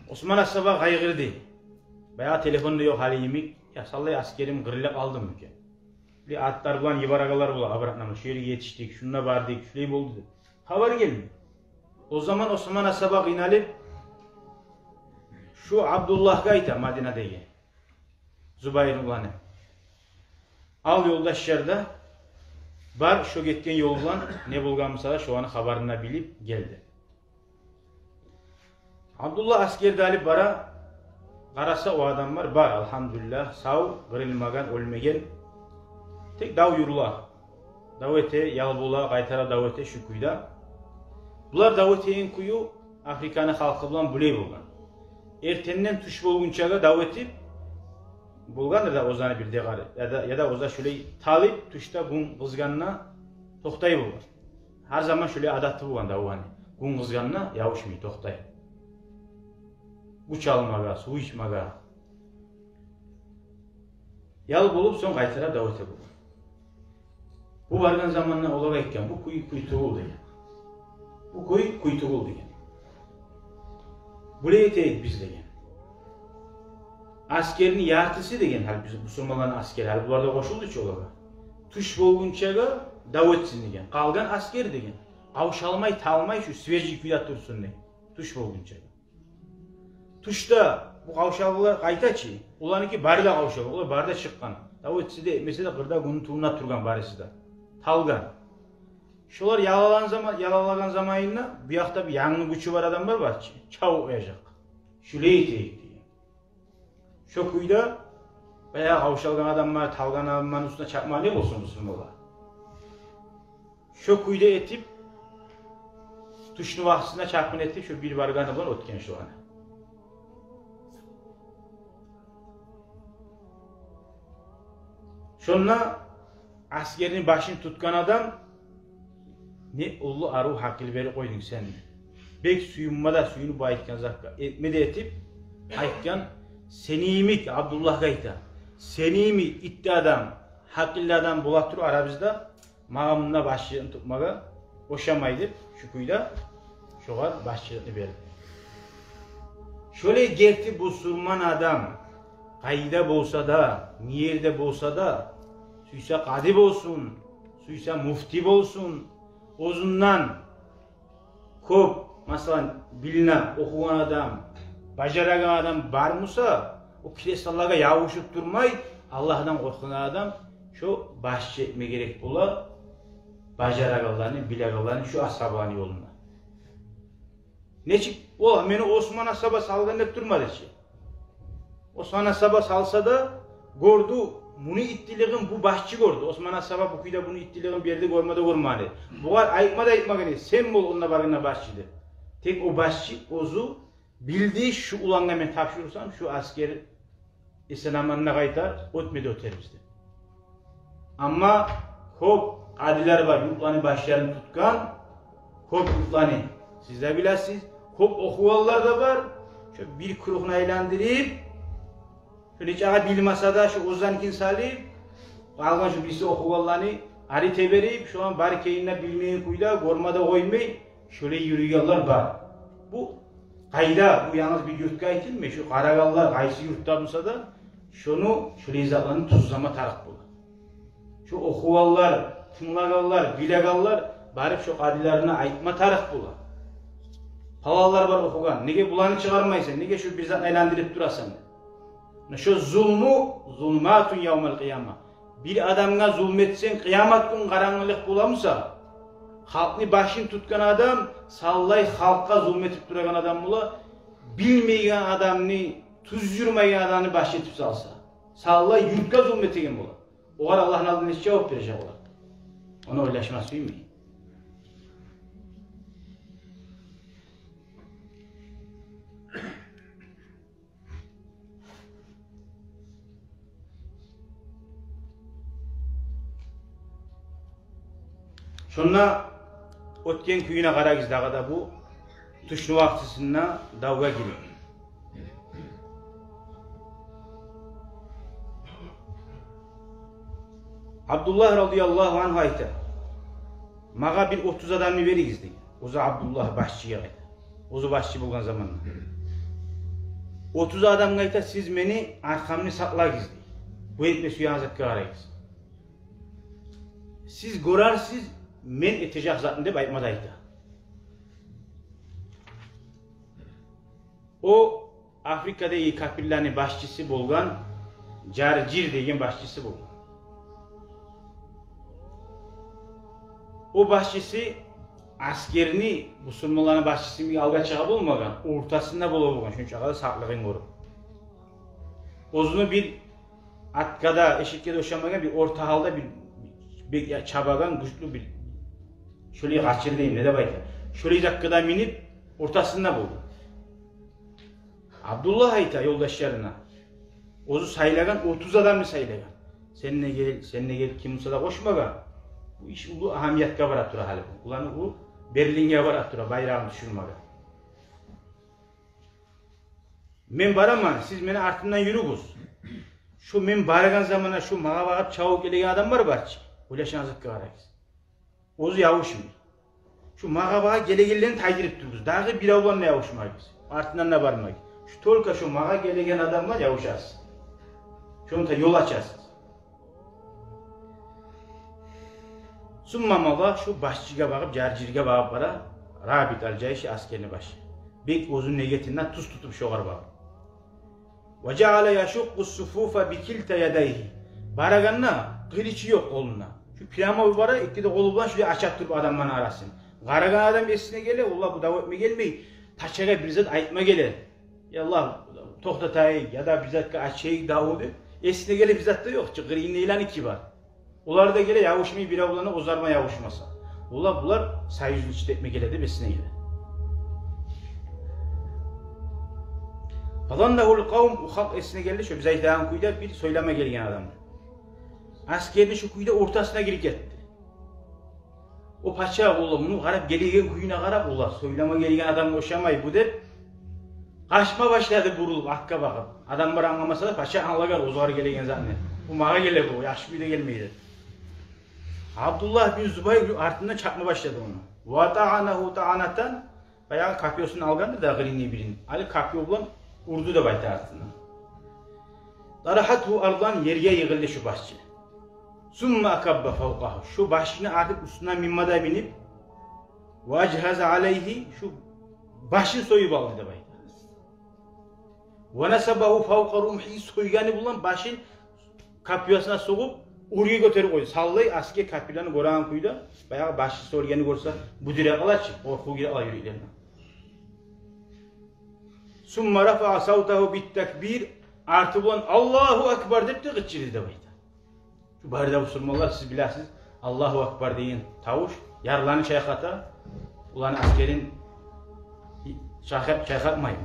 Osman Ashaba kaygırdı. Bayağı telefonda yok hali yemek. Ya sallay askerim gırılak aldım mı ki? Bir atlar bulan yibaragalar bulan. Abraknamı şöyle yetiştik, şununla vardık, şöyle oldu. Haber gelmiyor. O zaman Osman Ashaba inalıp şu Abdullah Gayta Madine'deki Zubayr ulanı al yoldaşlarda bar şu getken yoldan ne bulgamsa şu an haberine bilip geldi. Abdullah askerde alıp bara qarasa o adam var elhamdülillah sağ kırılmagan ölmegen tek dav yurula davete yalbula qaytara davete şu kuyda bular daveteyin kuyu Afrikanı halkı bilan bulay bolgan. Ertenden tuş bolgunçaga davetip bolgan da ozanı bir degar ya da oza şöyle talip tuşta gun kızganına toktay bolgan. Her zaman şöyle adatı bolgan da o hani gun kızganına yavuşmuyor toktay. Bu çalmaga, su içmaga. Yal bolup son qaytara davete bolgan. Bu vargan zamanla olaga etken bu kuy tuğul degan. Bu kuy tuğul degan. Buraya eteyik biz degen. Askerin yartısı degen hal biz Müslümanların askeri hal bularda koşuldu ki olaga. Tuş bolgunçaga davetsin degen. Kalgan asker degen. Avşalmay talmay şu sveji kuyat dursun degen. Tuş bolgunçaga. Tuşta bu kavşalılar qaytaçı. Ulanınki barda kavşalı. Olar barda çıkkan. Davetsi de mesela kırda günün tuğuna turgan barisi da. Talgan. Şolar yalalagan zamanında bu yakta bir yanlı güçü var adamlar var. Çav oyacak. Şüleyi teyik diye. Şu kuyda veya kavşalgan adamlar talgan adamların üstüne çakma ne olsun Müslümanlar. Şu kuyda etip tuşnu vaxtında çakmın etip şu bir barganı var otken şu an. Şunla askerin başını tutkan adam ne ulu aru hakkil veri koydun sen. Bek suyunmada suyunu bayitken zakka. Etmede etip aytken senimik Abdullah Gayta. Senimi itti adam, hakkilli adam bulaktır arabizda mağamına başını tutmaga boşamaydı şu kuyda şoğar başını verdi. Şöyle geldi bu surman adam kayda bolsa da, niyerde bolsa da suysa kadib olsun, suysa mufti olsun, ozundan köp, masalan bilinen, okuyan adam, bacaragan adam var mısa, o kiles Allah'a yavuşup durmay, Allah'dan korkan adam, şu başçı etme gerek bola, bacaraganlarını, bileganlarını, şu ashabani yoluna. Neçik, o beni Osman Ashaba salgan hep durmadı ki. Osman Ashaba salsa da, gördü, bunu ittiliğin bu başçı gördü. Osman Ashaba bu kuyda bunu ittiliğin bir yerde görmedi görmedi. Bu var ayıkma da ayıkma gene. Sen bol onunla barına başçıydı. Tek o başçı ozu bildiği şu ulanla ben tapşırırsam şu asker İslam'ına kaytar ötmedi öterimizde. Ama hop adiler var yurtlarını başlarını tutkan hop yurtlarını siz de bilesiniz. Hop okuvallar da var. Şu bir kuruğuna eğlendirip şöyle çağa bilmasa şu uzankin salip kalgan şu birisi okuvallarını harita verip şu an barikeyinle bilmeyin kuyda gormada koymayın şöyle yürüyorlar var. Bu kayda bu yalnız bir yurtka itilme şu karagallar kaysı yurtta bulsa da şunu şöyle izahlarını tuzlama tarak bulur. Şu okuvallar, tınlagallar, bilegallar barip şu kadilerine aytma tarak bulur. Palallar var okugan. Nege bulanı çıkarmaysan, nege şu bizzat eğlendirip durasın. Şu zulmu, zulmatun yevmel kıyama. bir adamga zulmetsen kıyamet gün karanlık bulamsa, halkni başın tutkan adam, sallay halkka zulmetip duragan adam bula, bilmeyen adamni, tuz yürümeyen adamni baş etip salsa, sallay yurtka zulmetigen bula. Oğar Allah'ın aldığını hiç cevap verecek olar. Ona oylaşmaz değil mi? Şonna ötken kuyuna karagizdağı da bu tuşlu vaktisinde davga gibi. Abdullah radıyallahu anh ayta. Mağa bir 30 adamı verigizdi. Ozu Abdullah başçıya ayta. Ozu başçı bulgan zamanla. 30 adam ayta siz beni arkamını saklagizdi. Bu etme suyanızı kıragiz. Siz görarsız men etecek zatın deb aytmada ayta. O Afrika'daki kapillerinin başçısı bolgan Carcir degen başçısı bolgan. O başçısı askerini Müslümanların başçısını alga çıkıp olmagan, ortasında bolgan. Çünkü çağda saklığın korup. Ozunu bir atkada, eşitkede oşamagan bir orta halda bir çabagan güçlü bir şöyle kaçırdayım ne de bayta. Şöyle dakikada minip ortasında buldu. Abdullah ayta yoldaşlarına. Ozu saylagan 30 adamı saylagan. Seninle gel kimse de koşmagan. Bu iş ulu ahamiyetke barat tura hali bu. Ulanı bu Berlin'e barat tura bayrağını düşürmeden. Men baraman siz beni artından yürügüz. Şu men baragan zamana şu mağa bakıp çabuk gelegen adam var barçı. Ulaşanızlık kıvarayız. Ozu yavuşmuyor. Şu mağa bağa gelegelerini taydırıp dururuz. Dağı bir avlanla yavuşmayız. Artından ne varmayız. Şu tolka şu mağa gelegen adamla yavuşarsın. Şunu da yol açarsın. Summamağa şu başçıga bakıp, carcirge bakıp bara Rabit al-Cayşi askerini başı. Bek ozun negetinden tuz tutup şoğar bakıp. Ve ceale yaşukku sufufa bikilta yadayhi. Baraganna kılıçı yok koluna. Şu pirama bir bara ikide kolu bulan şöyle açak durup adamların arasın. Karagan adam esine gele, Allah bu davet mi gelmeyi, taşaga bir zat aytma gele. Ya Allah tohtatayı ya da bir zat açayı davudu. Esine gele bir zat da yok. Gırgın ilan iki var. Onlar da gele yavuşmayı bir avlana ozarma yavuşmasa. Bunlar sayyüzlü içtetme gele de besine gele. Fadannahul kavm uhalk esine geldi şu Zeydan kuyuda bir söyleme gelgen adamdı. Askerini şu kuyuda ortasına girip gitti. O paça bunu karab gelegen kuyuna karab olar söyleme gelgen adam koşamay bu dep kaçma başladı burulup akka bakıp. Adam bir anlamasa da paça anlagar ozar gelegen zannet. Bu mağa gele bu yaş kuyuda gelmeydi. Abdullah bin Zubayr ardından çakma başladı onu. Ve ta'anahu ta'anatan bayağı kapıyosunu algandı da gılini birin. Ali kapıyor bulan urdu da bayta ardından. Darahatu ardan yerge yığıldı şu başçı. Summa akabba fawqahu. Şu başını artık üstüne mimmada binip ve ajhaza aleyhi şu başını soyup aldı da bayta. Ve nasabahu fawqa rumhi soyganı bulan başın kapıyosuna sokup urga götürüp koydu. Sallay asker kapılarını koran kuyda bayağı başı soyganı görse bu direk alaç korku gire ala yürüylerine. Summa rafa'a savtahu bit tekbir artı bulan Allahu Ekber deyip de gıççırdı da bayta. Şu barda Müslümanlar siz bilasiniz Allahu Ekber deyin tavuş yarılanı çaykata ulan askerin çaykatmayın.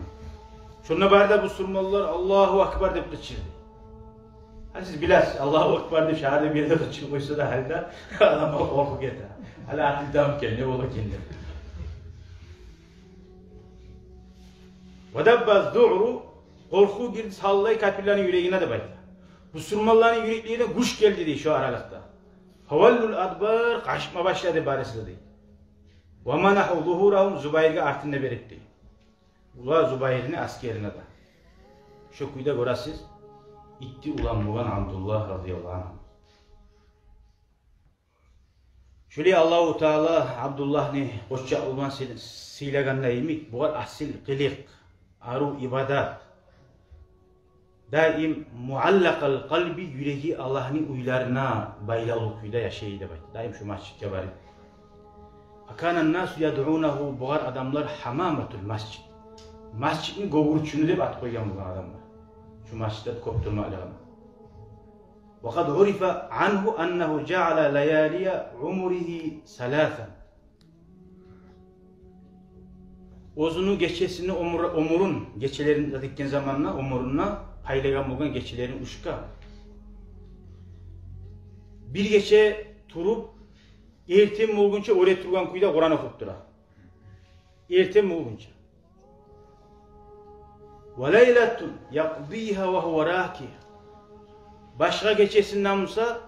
Şuna barda Müslümanlar Allahu Ekber deyip gıççırdı. Hani siz bilasiniz Allahu Ekber deyip şahada bir de gıççır koysa da halde adama korku getir. Hala atildam kendine ola kendine. Ve dabbaz du'ru korku girdi sallay kapılarının yüreğine de bayta. Müslümanların yürekliğine kuş geldi diye şu aralıkta. Havallul adbar kaçma başladı baresi dedi. Ve manahu zuhurahum Zubayr'e artında veripti. Ula Zubayr'in askerine de. Şu kuyda görəsiz itti ulan muğan Abdullah radıyallahu anh. Şöyle Allahu Teala Abdullah ne hoşça olman silaganla imik. Bu asil kılık, aru ibadat. daim muallakal kalbi yüreği Allah'ın uylarına baylalı kuyda yaşayı da baydı. Daim şu mascid var. Akanan nasu yad'unahu buğar adamlar hamamatul mascid. Mascidin gogurçunu dep at koygan bu adamlar. Şu mascidde kopturma alağına. Ve kad urifa anhu annahu ja'ala layaliya umurihi salasan. Ozunu geçesini omurun geçelerin dedikken zamanla omuruna paylagan bolgan geçelerin uşka. Bir geçe turup ertem bolguncha öre turgan kuyda Kur'an okup tura. Ertem bolguncha. Ve leylatun yaqdiha ve huve rakih. Başka geçesin namısa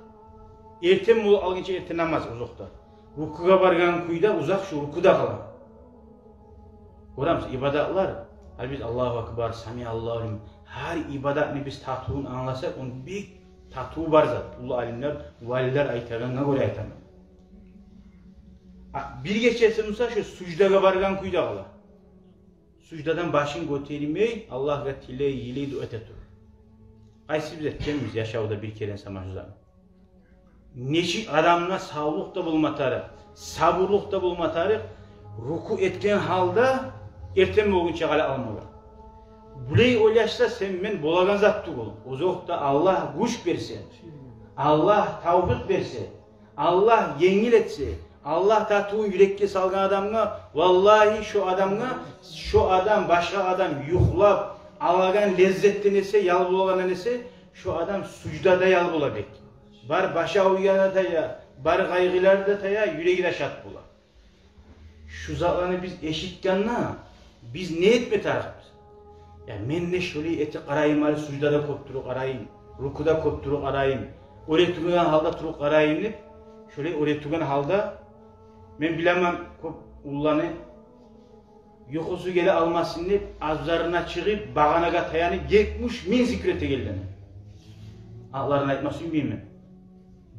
ertem bol algınca ertem namaz uzakta. Rukuga bargan kuyda uzak şu rukuda kalan. Görüyoruz ibadatlar. Hal biz Allahu Ekber, Samiallahu her ibadatni biz tatuğun anlasak onun bir tatuğu var zaten. Ulu alimler, valiler aytaganga göre aytamıyor. Bir geçesi olsa şu sucdaga bargan kuyda kala. Sucdadan başın götürmey Allah'a tile yili duet etur. Aysi biz etkenimiz yaşavda bir kere samaşızlar. Neşik adamına sağlıkta bulmatarı, sabırlıkta bulmatarı, ruku etken halda ertem bolguncha gala almalar. Bulay oylaşsa sen men bolagan zattu bol. Uzakta Allah güç verse, Allah tavfik verse, Allah yengil etse, Allah tatuğu yürekке salgan adamga, vallahi şu adam başka adam yuhlap, alagan lezzetlenese, yal bulaganese, şu adam sucdada yal bulabek. Bar başa uygana taya, bar kaygılarda taya, yüreği de şat bula. Şu zatlarını biz eşitkenna, biz ne etme tarafımız? Yani men ne şöyle eti qarayım, ali sucdada kopturu qarayım, rukuda kopturu qarayım, öğretugan halda turu qarayım dep, şöyle öğretugan halda, men bilemem ullanı, yokusu gele almasın dep, azlarına çıkıp, bağanaga tayanıp, 70.000 zikrete geldiğini. Allah'ın aytmasını bilmem.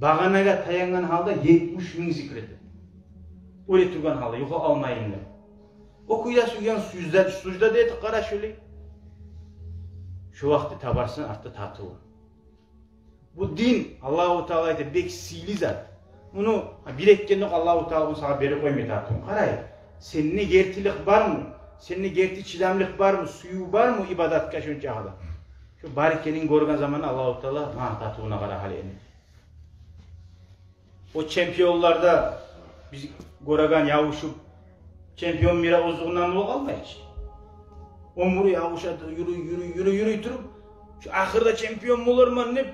Bağanaga tayangan halda 70.000 zikrete. Öyle turgan halda, yoku almayın dep. O kuyda suygan sucda deydi, qara şöyle. Şu vakti tabarsın artta tatı olur. Bu din, Allah-u Teala aytı, bek sili zat. Bunu bir etkenlik Allah-u Teala bunu sana beri koymayı tatı. Qarayın, seninle gertilik var mı? Seninle gerti çidamlık var mı? Suyu var mı ibadat şunca kadar? Şu barikenin görgen zamanı Allah-u Teala ha tatığına qara hali eni. O çempiyonlarda biz goragan yavuşup çempiyon mira ozduğundan bulup almayız. Omuru yavuşadı, yürü durup şu ahırda çempiyon olur mu ne?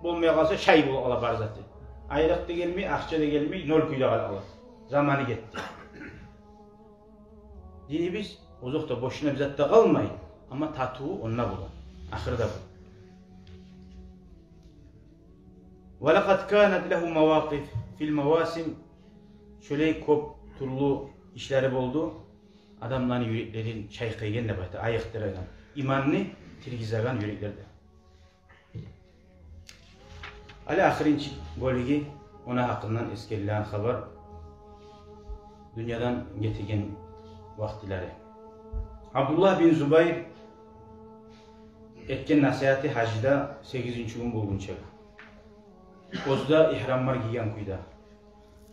Bulmaya kalsa şay bulup ala bar zaten. Ayrak da gelmiyor, akça da gelmiyor, nol kuyda ala. Zamanı gitti. Dini biz uzakta boşuna bize de kalmayın ama tatuğu onunla bulun. Ahırda bulun. وَلَقَدْ كَانَتْ لَهُ مَوَاقِفْ fil mavasim şöyle kop turlu işleri oldu. Adamların yüreklerin çaykaygen de baktı, ayıktıragan. İmanını tirgizagan yüreklerde. Ali ahirinci bölügi ona hakkından eskerilen haber dünyadan getirgen vaktileri. Abdullah bin Zubayr etken nasihati hacda 8. gün bulgunca. Ozda ihramlar giyen kuyda.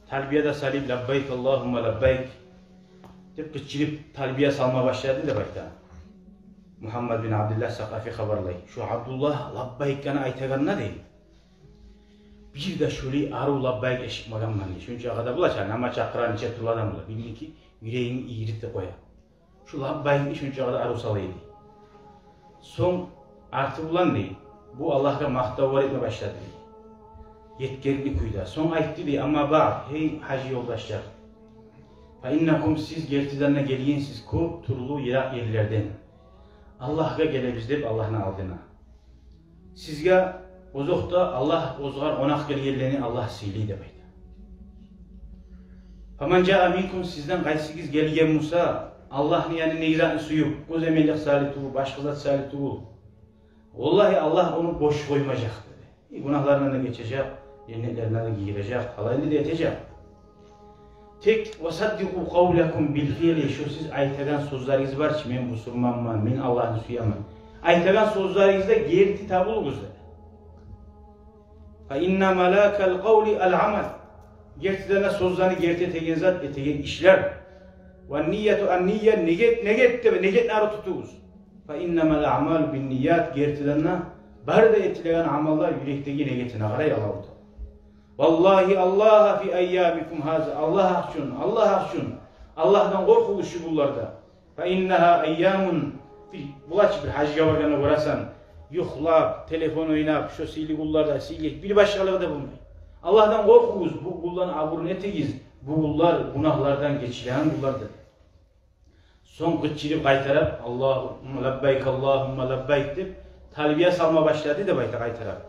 Talbiyada salib labbayk Allahumma labbayk dep kıçılıp talbiye salma başladı da bakta. Muhammed bin Abdullah Sakafi haberlay. Şu Abdullah labbayk'ını aytaganna değil. Bir de şöyle aru labbayk eşitmagan mani. Şunca kadar bulaşan ama çakıran içe turladan bula. Bilin ki yüreğini iğirip koya. Şu labbayk'ı şunca kadar aru salaydı. Son artı bulan değil. Bu Allah'a mahtavar etme başladı. Yetkerli kuyda. Son ayıttı diye ama bak hey hacı yoldaşlar. Fa innakum siz gertidanna gelyen siz ko turlu yerlerden. Allah'a gelebiz deyip Allah'ın aldığına. Sizge uzakta Allah ozgar onak gelyenlerini Allah sili de baydı. Faman ca'a minkum sizden qaysigiz gelgen Musa Allah'ın yani neyzatını suyup göz emellik salituğu, başka zat salituğu. Vallahi Allah onu boş koymayacak dedi. Günahlarına da geçecek, cennetlerine de girecek, halayını da yetecek. Tek vasaddiku kavlekum bil fiili şu siz aytagan sözleriniz var ki men musulmanman, men Allah'ını suyamam. Aytagan sözlaringizde gerti tabulunuz dedi. Fa inna malakal qawli al amal. Gertidene sözlerini gerti tegen zat etegen işler. Ve niyetu an niyye neget narı tutuguz. Fa innamal a'mal bin niyat gertidene barda etilen amallar yürekteki negetine qaray Allahu Teala. Vallahi Allah fi ayyamikum haza. Allah ahşun. Allah'tan korkulu şu bunlarda. Fa innaha ayyamun bulaç bir hacca vargana varasan yuhlab, telefon oynap, şu sili kullarda silik bir başkalığı da bulmayın. Allah'tan korkuyuz. Bu kulların aburunu etegiz. Bu kullar günahlardan geçilen kullardır. Son kıççılık kaytarap Allahümme labbayk Allahümme labbayk deyip talbiye salma başladı da bayta kaytarap.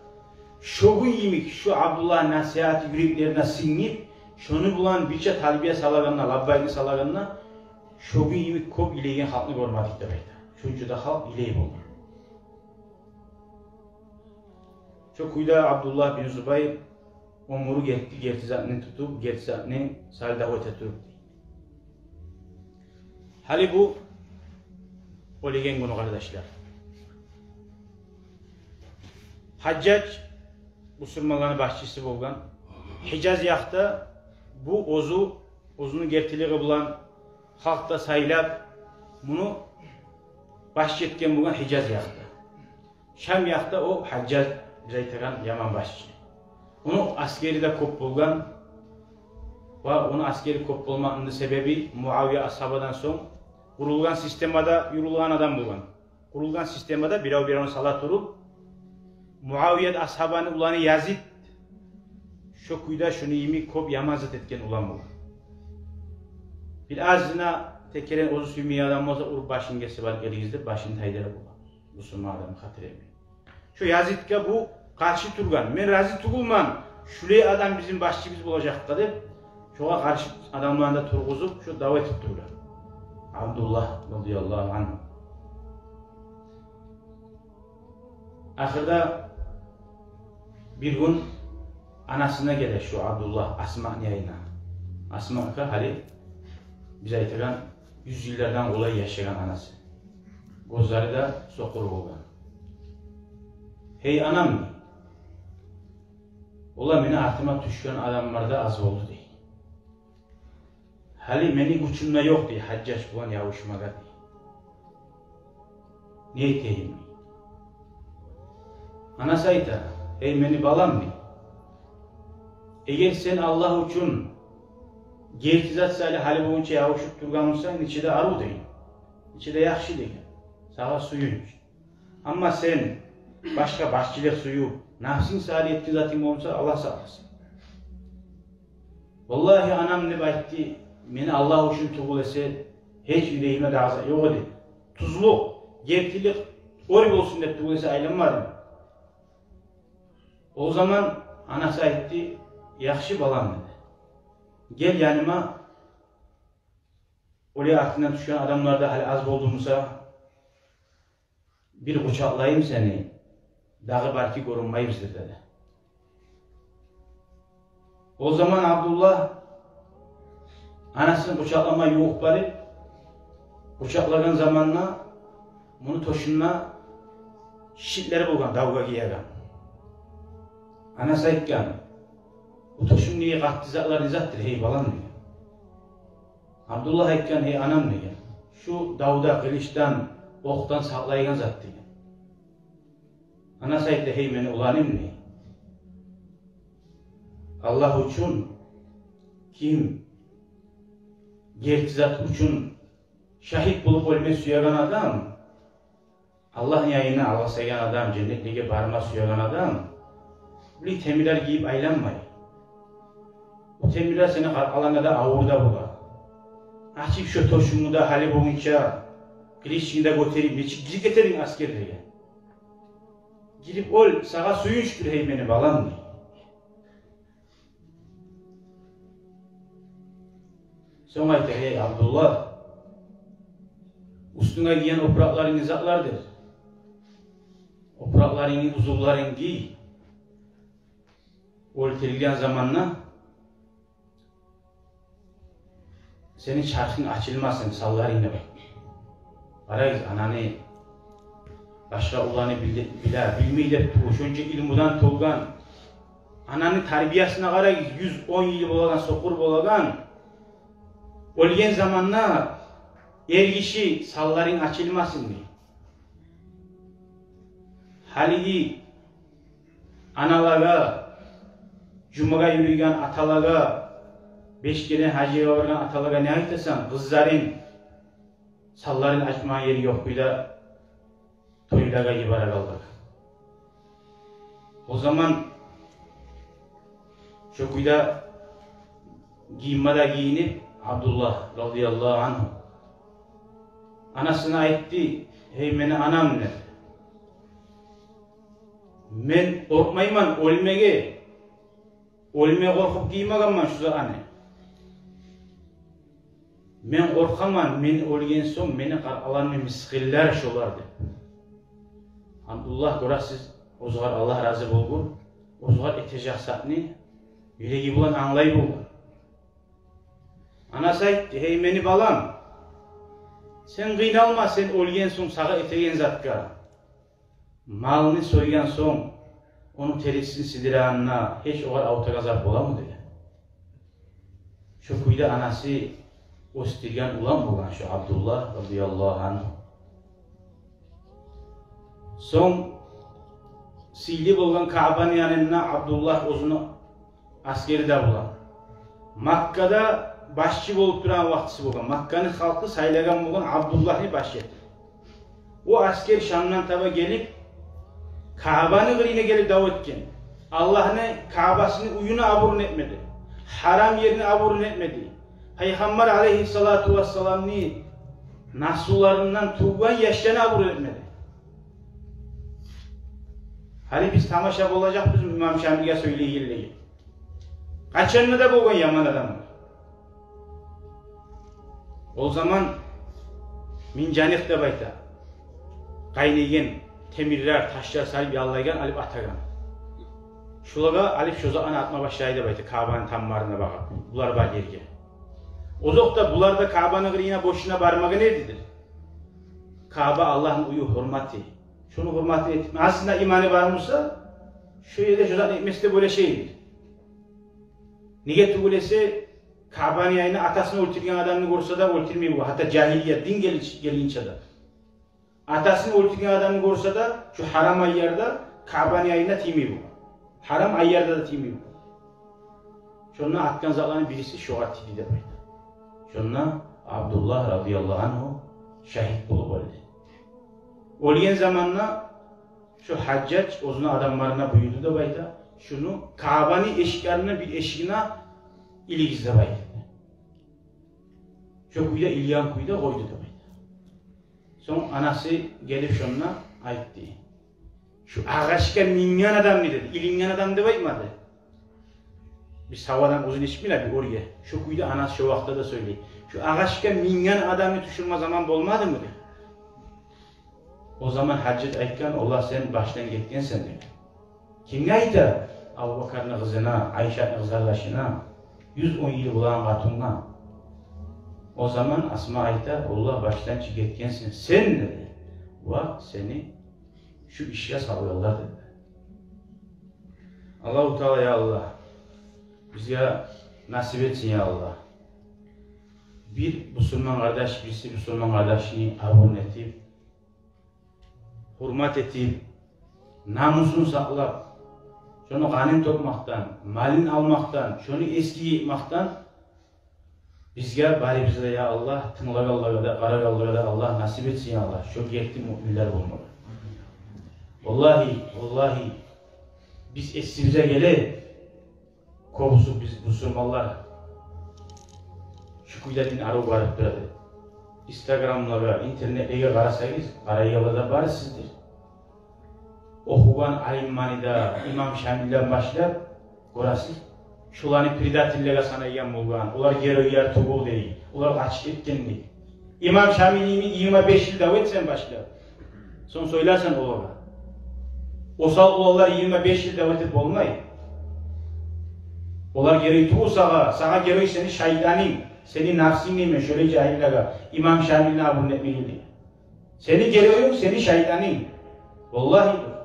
Şoğu yemik, şu Abdullah nasihati yüreklerine sinip, şunu bulan birçe talbiye salaganına, labbayını salaganına, şoğu yemik kop ileygen halkını görmedik de bayta. Şuncu da halk iley bulur. Çok uyda Abdullah bin Zubayr, omuru gitti, gertizatını tutup, gertizatını saldavet eturup. Hali bu, olegen günü kardeşler. Haccac, Müslümanların başçısı bolgan. Hicaz yaxta bu ozunu gertiliği bulan halkta saylap bunu başçı etken bolgan Hicaz yaxta. Şam yaxta o Haccac Zaytagan yaman başçı. Onu askeri de kop bolgan ve onu askeri kop bolmanın sebebi Muaviye ashabadan son kurulgan sistemada yurulgan adam bolgan. Kurulgan sistemada birav biravını salat turup Muaviye ashabanı ulanı Yazid şu kuyda şunu yemi kop yamazet etken ulan bolgan. Bir azına tekeren ozu sümmiye adam olsa urup başın gesi var eligizde başını taydara bolgan. Müslüman adamı hatır etmeyin. Şu Yazid'e bu karşı turgan. Men razı tugulman. Şuraya adam bizim başçımız olacak deyip şoğa karşı adamlarını da turguzup şu davet ettiler. Abdullah radıyallahu anh. Ahırda bir gün anasına gelir şu Abdullah Asma'nın yayına. Asma'nın hali bize aytılan 100 yıllardan kolay yaşayan anası. Gözleri de sokur olgan. Hey anam mı? Ola meni artıma düşkün adamlarda az oldu deyil. Hali meni güçümde yok deyil, Haccac bulan yavuşmaga deyil. Ne eteyim mi? Anası ayta, ey meni balam mı? Eğer sen Allah için gertizat sali hali boyunca yavuşup durganmışsan, içide arı deyil. İçide yakşı deyil. Sağa suyun. Ama sen başka başçılık suyu, nafsin sali etkizatim olsa Allah sağlasın. Vallahi anam ne baytti, beni Allah için tuğul etse, hiç yüreğime de azı yok dedi. Tuzluk, gertilik, orib olsun deyip tuğul etse ailem var mı? O zaman anası aytti, yakşı balam dedi. Gel yanıma, oraya aklından düşen adamlarda hali az olduğumuzsa, bir kucaklayayım seni, dağı belki korunmayız dedi. O zaman Abdullah anasını kucaklamaya yoğuk barıp, kucaklagan zamanla bunu toşunla şişitleri bulgan, davga giyegan. Anası aytgan, bu toşun niye qattizaklar nizattır hey balan diyor. Abdullah aytgan hey anam diyor. Şu davda, kılıçtan, oktan saklaygan zat diyor. Anası aytdı hey meni ulanım mı? Allah için kim gertizat için şahit bulup ölme suyagan adam, Allah yayına Allah saygan adam, cennetliğe barma suyagan adam, bu temirler giyip aylanmayı. Bu temirler seni alanda da ağırda bular. Açıp şu toşunu da hali boyunca kılıçını da götürüp gidip getirin askerliğe. Gidip ol sağa suyun şükür hey beni balan mı? Sonra aytır hey Abdullah, üstüne giyen oprakların nizaklardır. Opraklarını, uzuvlarını giy. Ol tirilgen zamanla senin çarkın açılmasın, sallarını bak. Arayız ananı başka ulanı bilmeyi de şunca ilmudan tolgan, ananın terbiyesine kara 110 yıl bolagan, sokur bolagan, olgen zamanla er kişi salların açılmasın diye. Haligi analaga, cumaga yürüyen atalaga, 5 kere hacıya vargan atalaga ne aytasan, kızların salların açma yeri yok bile toylaga ibara kaldık. O zaman şu kuyda giymada giyinip Abdullah radıyallahu anh anasına aytti, hey meni anam ne? Men korkmayman ölmege, ölme korkup giymaganman şu zaman. Men korkaman, men ölgen son meni alan miskiller şolar dep. Abdullah görasiz, ozgar Allah razı bolgun, ozgar etecek satni, yüregi bulan anlay bolgun. Anası aytti, hey meni balam, sen kıynalma, sen ölgen son sağa etegen zatka. Malını soygan son, onun terisini sidiranına hiç oğar avta gazap ola mı diye. Şu kuyda anası o istirgen ulan bulan şu Abdullah radıyallahu anh. Son silli bulgan Ka'banın yanına Abdullah ozunu askeri de bulan. Makka'da başçı bolup duran vaktisi bulgan. Makka'nın halkı saylagan bulgan Abdullah'ı başyetti. O asker Şam'dan taba gelip Ka'banın gırine gelip davet etken. Allah'ın Ka'basını uyuna aburun etmedi. Haram yerini aburun etmedi. Peygamber aleyhissalatu vesselam'ni nasularından tuğban yaşlarını aburun etmedi. Hali biz tamaşa olacak bizim İmam Şami'ye söyleyiyle. Kaçanını da boğun yaman adamlar. O zaman min canik de bayta. Kaynaygen, temirler, taşlar salip yallaygan, alip atagan. Şulaga alip şoza ana atma başlaydı bayta. Ka'banın tammarına bakıp. Bular var yerge. O da bular da Ka'banın yine boşuna barmağı nerededir? Ka'ba Allah'ın uyu hürmeti. Şunu hürmeti etme. Aslında imanı var mıysa şu yerde şuradan etmesi de böyle şeydir. Niye tuğulesi Ka'banın yayına atasını öldürgen adamını görse da öldürmeyi bu. Hatta cahiliye, din gelince de. Atasını öldürgen adamını görse da şu haram ayyarda Ka'banın yayına timi bu. Haram ayyarda da timi bu. Şununla atkan zatların birisi şu atidi de baydı. Şununla Abdullah radıyallahu anhu şehit bulup öldü. Olgen zamanla şu Haccac ozuna adamlarına buyurdu da bayda şunu Ka'banın eşiklerine bir eşiğine iligizde baydı. Şu kuyda ilyan kuyda koydu da bayda. Son anası gelip şununla ayıttı. Şu ağaçka minyan adam ne dedi? İlinyan adam da baymadı. Biz havadan uzun içmiyle bir oraya. Şu kuyda anası şu vakta da söyledi. Şu ağaçka minyan adamı düşürme zaman olmadı mı dedi. O zaman Haccac aytkan, Allah sen baştan gitkensen dedi. Kimge ayta? Abu Bakar'ın kızına, Ayşe'nin kızarlaşına, 110 yıl bulan katunga. O zaman Asma ayta, Allah baştan gitkensen sen dedi. Bak seni şu işe salıyorlar dedi. Allah-u Teala ya Allah, bize nasip etsin ya Allah. Bir Müslüman kardeş, birisi Müslüman kardeşini abone etip, hürmet etip, namusunu saklap, şunu ganim topmaktan, malini almaktan, şunu eski yıkmaktan, bizge bari bize ya Allah, tınlagallığa da, karagallığa da Allah nasip etsin ya Allah. Çok yekti müminler olmalı. Vallahi, biz esimize gele, kovusuk biz Müslümanlar, şu kuyladın arı varıp duradı. Instagram'lara, internet'e karasanız, karayolda var sizdir. Okugan alimmanida, İmam Şamil'den başlap, görasız. Şularını predatillere sanayyan bulgan, ular geroylar tuğul değil, ular açık etken değil. İmam Şamil'ini 25 yıl davet sen başlap. Son söylersen oğlana. Osal oğullar 25 yıl davet et olmayı. Ular geroy tuğul sağa geroy seni şaydanin. Senin nafsin neyme şöyle cahillega İmam Şamil'ine abone etmeyildi. Seni geliyorum, seni şeytanın. Vallahi dur.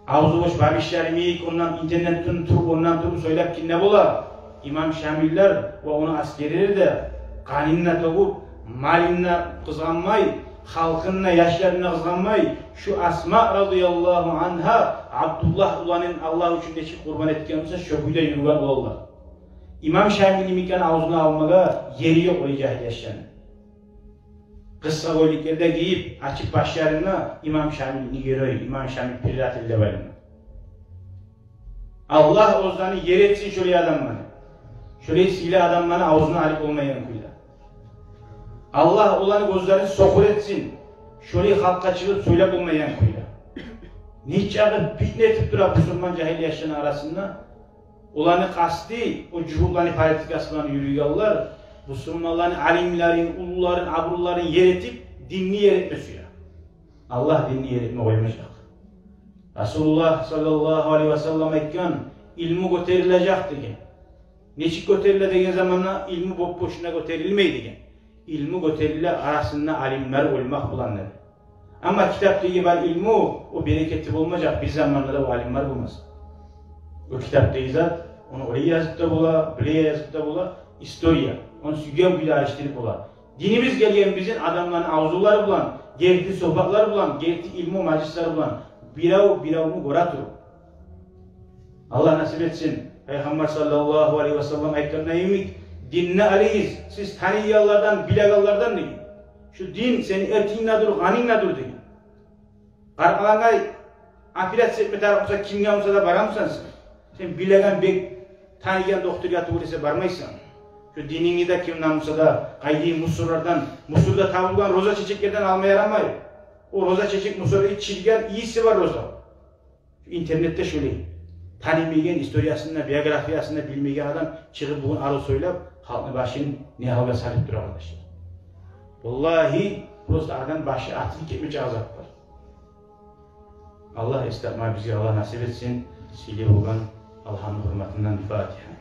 Ağzı boş babişlerimi ondan internetten turup ondan turup söylep ki ne bola? İmam Şamiller ve onu askeriler de kanınla doğup, malinle kızganmay, halkınla, yaşlarına kızganmay, şu Asma radıyallahu anha, Abdullah ulanın Allah için de kurban etkense şöküyle yürüyen olurlar. İmam Şamil'in imkanı ağzına almaga yeri yok o cahiliyetlerin. Kısa boyliklarda giyip açık başlarına İmam Şamil'ini yürüyor, İmam Şamil pirat elde verin. Allah ozdanı yer etsin şöyle adamları. Şöyle sile adamların ağzına alıp olmayan kuyla. Allah olanı gözlerini sokur etsin. Şöyle halka çıkıp söylep olmayan kuyla. Niçin fitne etip duran Müslüman cahiliyetlerin arasında olanı kastı, o cuhulların politikasından yürüyorlar. Müslümanların, alimlerin, uluların, abrulların yer etip dinini yer etmesi ya. Allah dinini yer etme koymayacak. Resulullah sallallahu aleyhi ve sellem etken ilmi göterilecek degen. Neçik göterile degen zamanla ilmi boşuna göterilmeydi degen. İlmi göterile arasında alimler olmak bulanlar. Ama kitapta var ilmi o bereketli olmayacak bir zamanlarda o alimler bulmaz. O kitapta izat onu oraya yazıp da bula, buraya yazıp da bula, historia. Onu sügyen bir daha iştirip bula. Dinimiz gelen bizim adamların avzuları bulan, gerti sohbetler bulan, gerti ilmi majlisleri bulan. Biravunu gora durun. Allah nasip etsin. Peygamber sallallahu aleyhi ve sellem ekranına yemek. Dinne aleyhiz. Siz taniyallardan, bilagallardan deyin. Şu din seni ertiğinle dur, ganinle dur deyin. Karkalangay apilat setme tarafımıza kimya olsa da baramsan sen. Sen bilagan bek taniyan doktor yatı uğraysa barmaysan. Şu dinini de kim namusa da kaydi Musurlardan, Musur'da tavuğdan roza çiçeklerden almaya yaramayır. O roza çiçek Musur'da çilgen iyisi var roza. Şu internette şöyle. Tanımayan, historiyasında, biyografiyasında bilmeyen adam çıkıp bugün arı söyleyip halkın başını ne halga sarıp duruyor arkadaşlar. Vallahi burası adam başı atılık etmiş azap var. Allah istemez bizi Allah nasip etsin. Sili olan Allah'ın hürmetinden Fatiha.